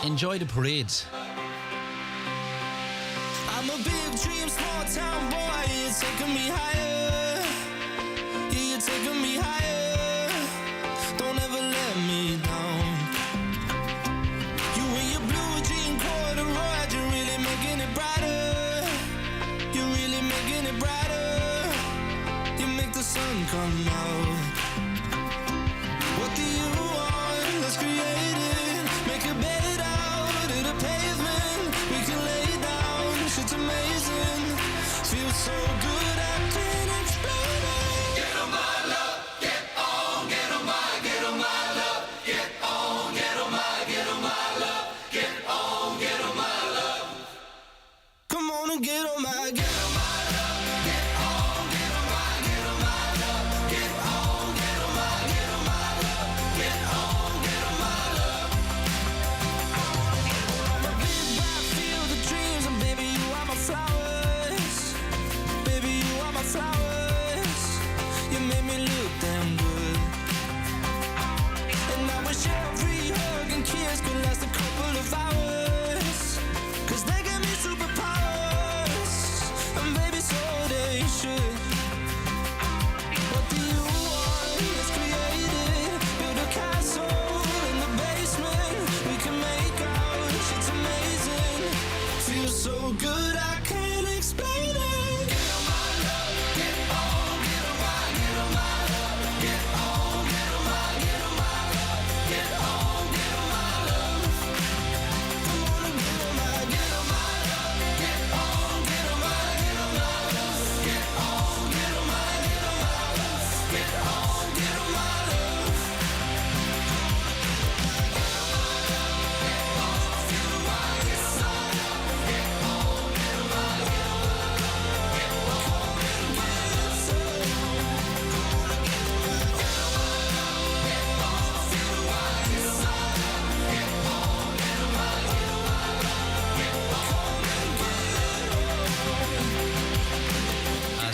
Enjoy the parades. I'm a big dream, small town boy. You're taking me higher. Yeah, you're taking me higher. Don't ever let me down. You and your blue jean corduroy, you're really making it brighter. You're really making it brighter. You make the sun come out. What do you want? Let's create it. Make a bed out of the pavement. We can lay down. Shit's amazing. Feels so good I can't explain it. Get on my love. Get on. Get on my. Get on my love. Get on. Get on my. Get on my love. Get on. Get on my love. Come on and get on my. Get on my love. Get on. Get on my. Get on my love. Get on. Get on my. Get on my love. Get on. Get on my love. I'm a big bright field of dreams, and baby you are my flowers. Baby you are my flowers.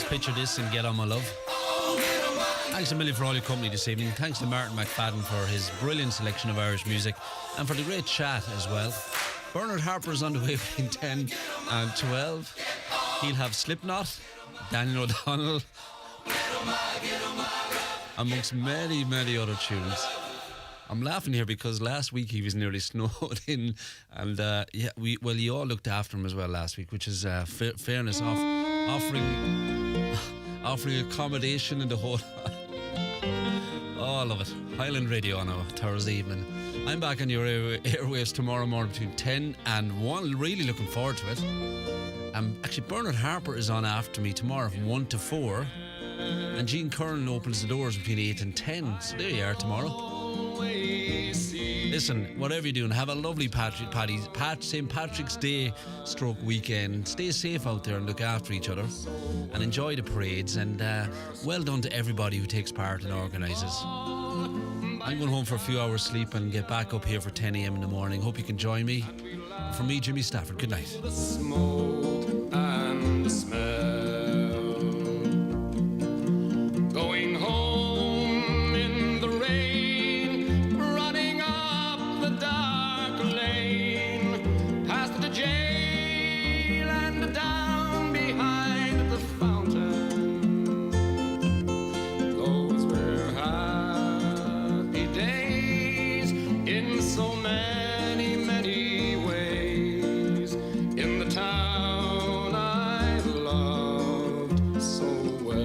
picture this and get on, my love. Thanks a million for all your company this evening. Thanks to Martin McFadden for his brilliant selection of Irish music and for the great chat as well. Bernard Harper's on the way between 10 and 12. He'll have Slipknot, Daniel O'Donnell, amongst many, many other tunes. I'm laughing here because last week he was nearly snowed in, and you all looked after him as well last week, which is fairness, offering accommodation in the whole. Oh, I love it. Highland Radio on a Thursday evening. I'm back on your airwaves tomorrow morning between 10 and 1. Really looking forward to it. Actually, Bernard Harper is on after me tomorrow from 1 to 4. And Jean Curran opens the doors between 8 and 10. So there you are tomorrow. Listen, whatever you're doing, have a lovely St. Patrick's Day / weekend. Stay safe out there and look after each other. And enjoy the parades. And well done to everybody who takes part and organises. I'm going home for a few hours sleep and get back up here for 10 a.m. in the morning. Hope you can join me. From me, Jimmy Stafford, good night. The smoke and the smell, going home in the rain, running up the dark lane, past the jail and down behind the fountain. Those were happy days in so many, many ways, in the town I loved so well.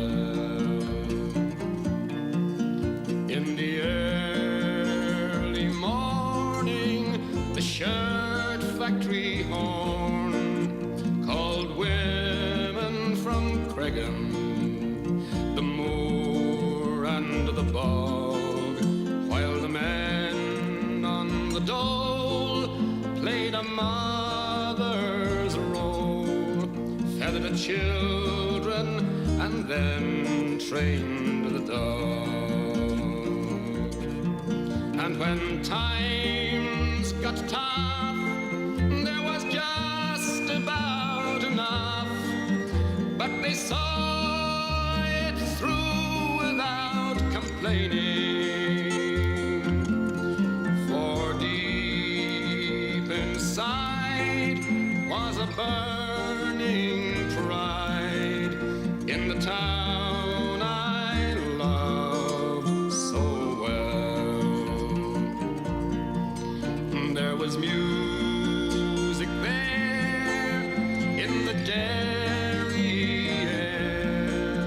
In the early morning, the shirt factory horn called women from Cregan, the moor and the bog, while the men on the dole played a mother's role, feathered the children and then trained the dog. And when times got tough, there was just about enough, but they saw it through without complaining, for deep inside was a burning pride in the town I love so well. There was music there in the dairy air,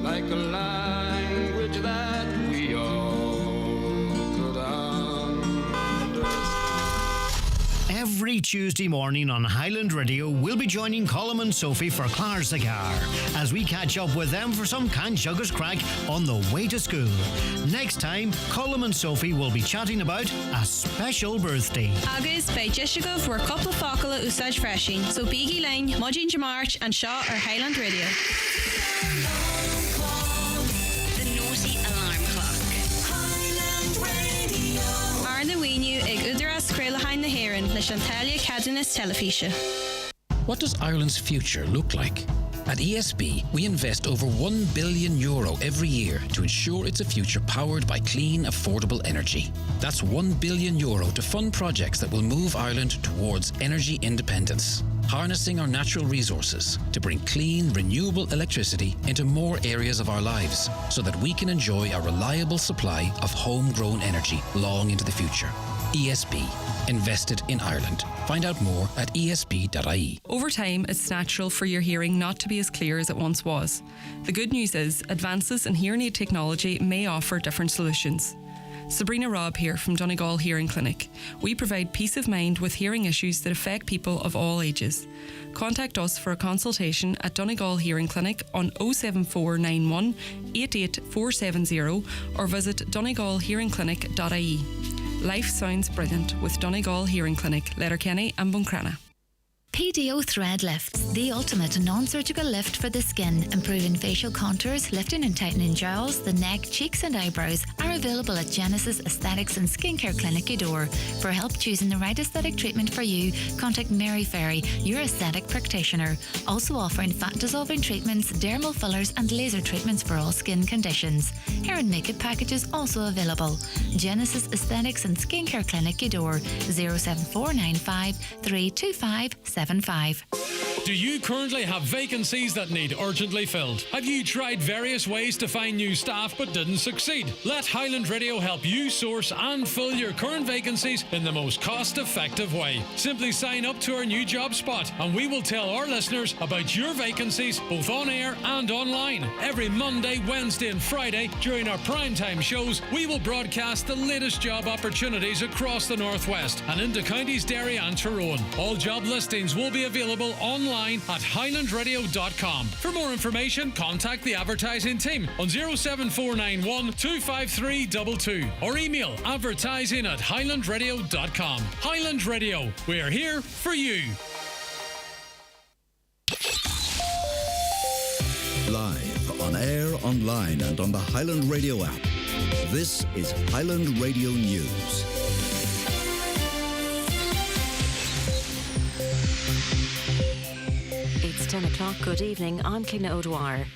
like a language that we all could understand. Every Tuesday morning on Highland Radio, we'll be joining Colm and Sophie for Clare Cigar as we catch up with them for some canned sugars crack on the way to school. Next time, Colm and Sophie will be chatting about a special birthday. Agus bei Jessica for a couple of Fockala Usage Freshing, so Biggie Lane, Mudging Jamarch and Shaw or Highland Radio. The naughty alarm clock. Highland Radio. Arna Weenu ag Udaras Crailahain na Heron, na Chantalia Cadinas Telefisha. What does Ireland's future look like? At ESB, we invest over €1 billion every year to ensure it's a future powered by clean, affordable energy. That's €1 billion to fund projects that will move Ireland towards energy independence, harnessing our natural resources to bring clean, renewable electricity into more areas of our lives so that we can enjoy a reliable supply of homegrown energy long into the future. ESB, invested in Ireland. Find out more at esb.ie. Over time, it's natural for your hearing not to be as clear as it once was. The good news is, advances in hearing aid technology may offer different solutions. Sabrina Robb here from Donegal Hearing Clinic. We provide peace of mind with hearing issues that affect people of all ages. Contact us for a consultation at Donegal Hearing Clinic on 07491 88470 or visit donegalhearingclinic.ie. Life sounds brilliant with Donegal Hearing Clinic, Letterkenny and Buncrana. PDO Thread Lifts, the ultimate non-surgical lift for the skin, improving facial contours, lifting and tightening jowls, the neck, cheeks and eyebrows, are available at Genesis Aesthetics and Skincare Clinic Udor. For help choosing the right aesthetic treatment for you, contact Mary Ferry, your aesthetic practitioner. Also offering fat-dissolving treatments, dermal fillers and laser treatments for all skin conditions. Hair and makeup packages also available. Genesis Aesthetics and Skincare Clinic Udor, 07495 325 75. Do you currently have vacancies that need urgently filled? Have you tried various ways to find new staff but didn't succeed? Let Highland Radio help you source and fill your current vacancies in the most cost-effective way. Simply sign up to our new job spot and we will tell our listeners about your vacancies both on air and online. Every Monday, Wednesday and Friday during our primetime shows, we will broadcast the latest job opportunities across the Northwest and into counties Derry and Tyrone. All job listings will be available online at highlandradio.com. For more information, contact the advertising team on 07491 25322 or email advertising@highlandradio.com. Highland Radio, we're here for you. Live, on air, online and on the Highland Radio app. This is Highland Radio News. It's 10 o'clock. Good evening. I'm Cliona O'Dwyer.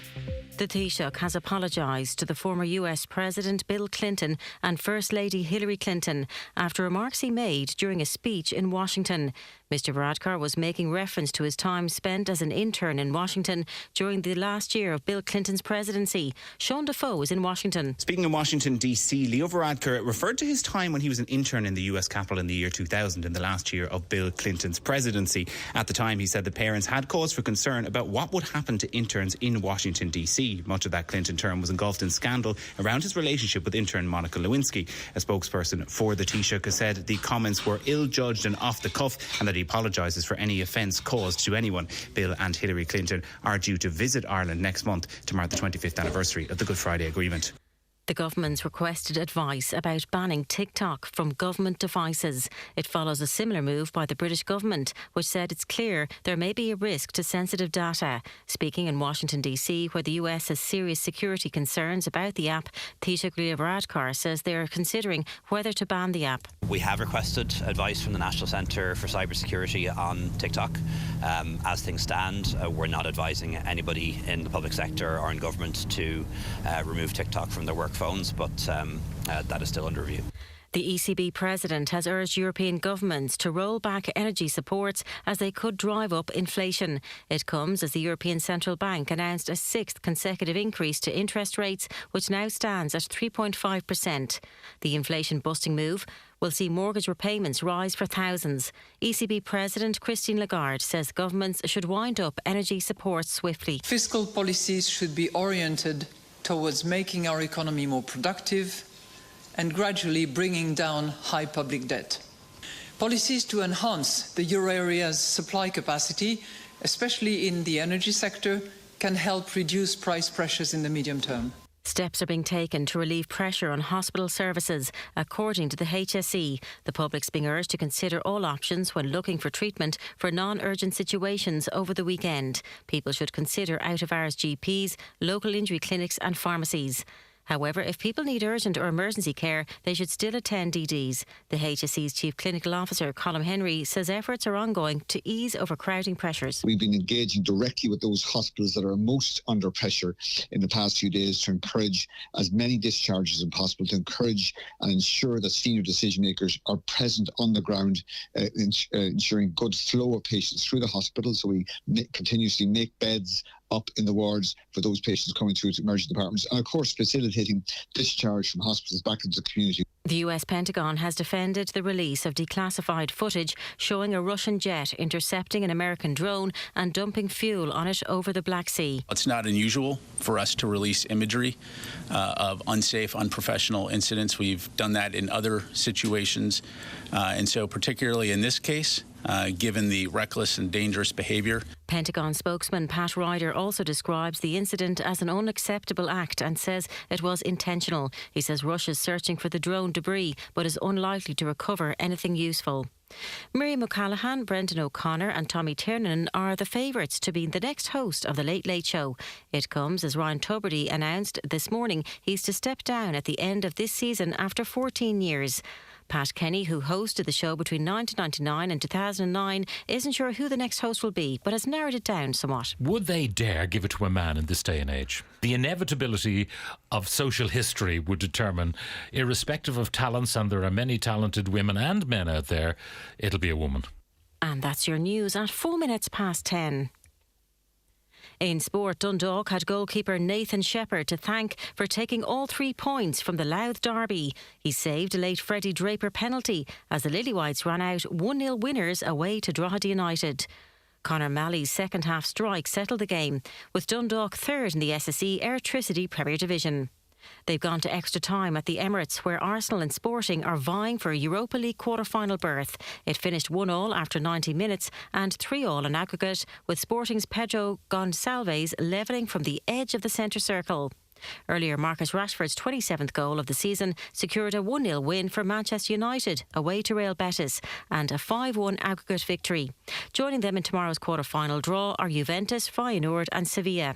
The Taoiseach has apologised to the former US President Bill Clinton and First Lady Hillary Clinton after remarks he made during a speech in Washington. Mr Varadkar was making reference to his time spent as an intern in Washington during the last year of Bill Clinton's presidency. Sean Defoe is in Washington. Speaking in Washington, D.C., Leo Varadkar referred to his time when he was an intern in the US Capitol in the year 2000, in the last year of Bill Clinton's presidency. At the time, he said the parents had cause for concern about what would happen to interns in Washington, D.C. Much of that Clinton term was engulfed in scandal around his relationship with intern Monica Lewinsky. A spokesperson for the Taoiseach said the comments were ill-judged and off the cuff and that he apologises for any offence caused to anyone. Bill and Hillary Clinton are due to visit Ireland next month to mark the 25th anniversary of the Good Friday Agreement. The government's requested advice about banning TikTok from government devices. It follows a similar move by the British government, which said it's clear there may be a risk to sensitive data. Speaking in Washington, D.C., where the US has serious security concerns about the app, Taoiseach Leo Varadkar says they are considering whether to ban the app. We have requested advice from the National Centre for Cybersecurity on TikTok. As things stand, we're not advising anybody in the public sector or in government to remove TikTok from their work phones, but that is still under review. The ECB president has urged European governments to roll back energy supports as they could drive up inflation. It comes as the European Central Bank announced a sixth consecutive increase to interest rates, which now stands at 3.5%. The inflation-busting move will see mortgage repayments rise for thousands. ECB President Christine Lagarde says governments should wind up energy support swiftly. Fiscal policies should be oriented towards making our economy more productive and gradually bringing down high public debt. Policies to enhance the euro area's supply capacity, especially in the energy sector, can help reduce price pressures in the medium term. Steps are being taken to relieve pressure on hospital services, according to the HSE. The public's being urged to consider all options when looking for treatment for non-urgent situations over the weekend. People should consider out-of-hours GPs, local injury clinics and pharmacies. However, if people need urgent or emergency care, they should still attend DDs. The HSE's Chief Clinical Officer, Colm Henry, says efforts are ongoing to ease overcrowding pressures. We've been engaging directly with those hospitals that are most under pressure in the past few days to encourage as many discharges as possible, to encourage and ensure that senior decision makers are present on the ground, ensuring good flow of patients through the hospital. So we continuously make beds up in the wards for those patients coming through to emergency departments, and of course facilitating discharge from hospitals back into the community. The US Pentagon has defended the release of declassified footage showing a Russian jet intercepting an American drone and dumping fuel on it over the Black Sea. It's not unusual for us to release imagery of unsafe, unprofessional incidents. We've done that in other situations, and so particularly in this case, given the reckless and dangerous behaviour. Pentagon spokesman Pat Ryder also describes the incident as an unacceptable act and says it was intentional. He says Russia's searching for the drone debris but is unlikely to recover anything useful. Miriam O'Callaghan, Brendan O'Connor and Tommy Tiernan are the favourites to be the next host of The Late Late Show. It comes as Ryan Tubridy announced this morning he's to step down at the end of this season after 14 years. Pat Kenny, who hosted the show between 1999 and 2009, isn't sure who the next host will be, but has narrowed it down somewhat. Would they dare give it to a man in this day and age? The inevitability of social history would determine, irrespective of talents, and there are many talented women and men out there, it'll be a woman. And that's your news at 4 minutes past 10. In sport, Dundalk had goalkeeper Nathan Shepherd to thank for taking all 3 points from the Louth derby. He saved a late Freddie Draper penalty as the Lilywhites ran out 1-0 winners away to Drogheda United. Conor Malley's second half strike settled the game, with Dundalk third in the SSE Airtricity Premier Division. They've gone to extra time at the Emirates, where Arsenal and Sporting are vying for a Europa League quarter-final berth. It finished 1-1 after 90 minutes and 3-3 in aggregate, with Sporting's Pedro Gonçalves levelling from the edge of the centre circle. Earlier, Marcus Rashford's 27th goal of the season secured a 1-0 win for Manchester United away to Real Betis and a 5-1 aggregate victory. Joining them in tomorrow's quarter-final draw are Juventus, Feyenoord and Sevilla.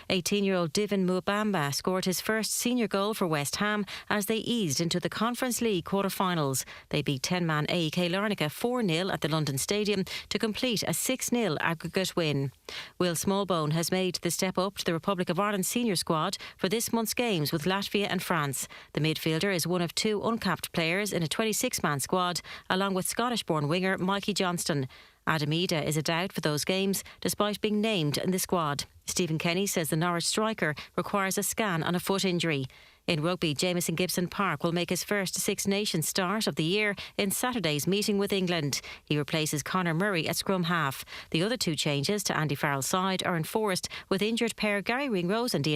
18-year-old Divin Mubamba scored his first senior goal for West Ham as they eased into the Conference League quarter-finals. They beat 10-man AEK Larnaca 4-0 at the London Stadium to complete a 6-0 aggregate win. Will Smallbone has made the step up to the Republic of Ireland senior squad for this month's games with Latvia and France. The midfielder is one of 2 uncapped players in a 26-man squad, along with Scottish-born winger Mikey Johnston. Adam Ida is a doubt for those games, despite being named in the squad. Stephen Kenny says the Norwich striker requires a scan on a foot injury. In rugby, Jamieson Gibson Park will make his first Six Nations start of the year in Saturday's meeting with England. He replaces Conor Murray at scrum half. The other 2 changes to Andy Farrell's side are enforced, with injured pair Gary Ringrose and Ian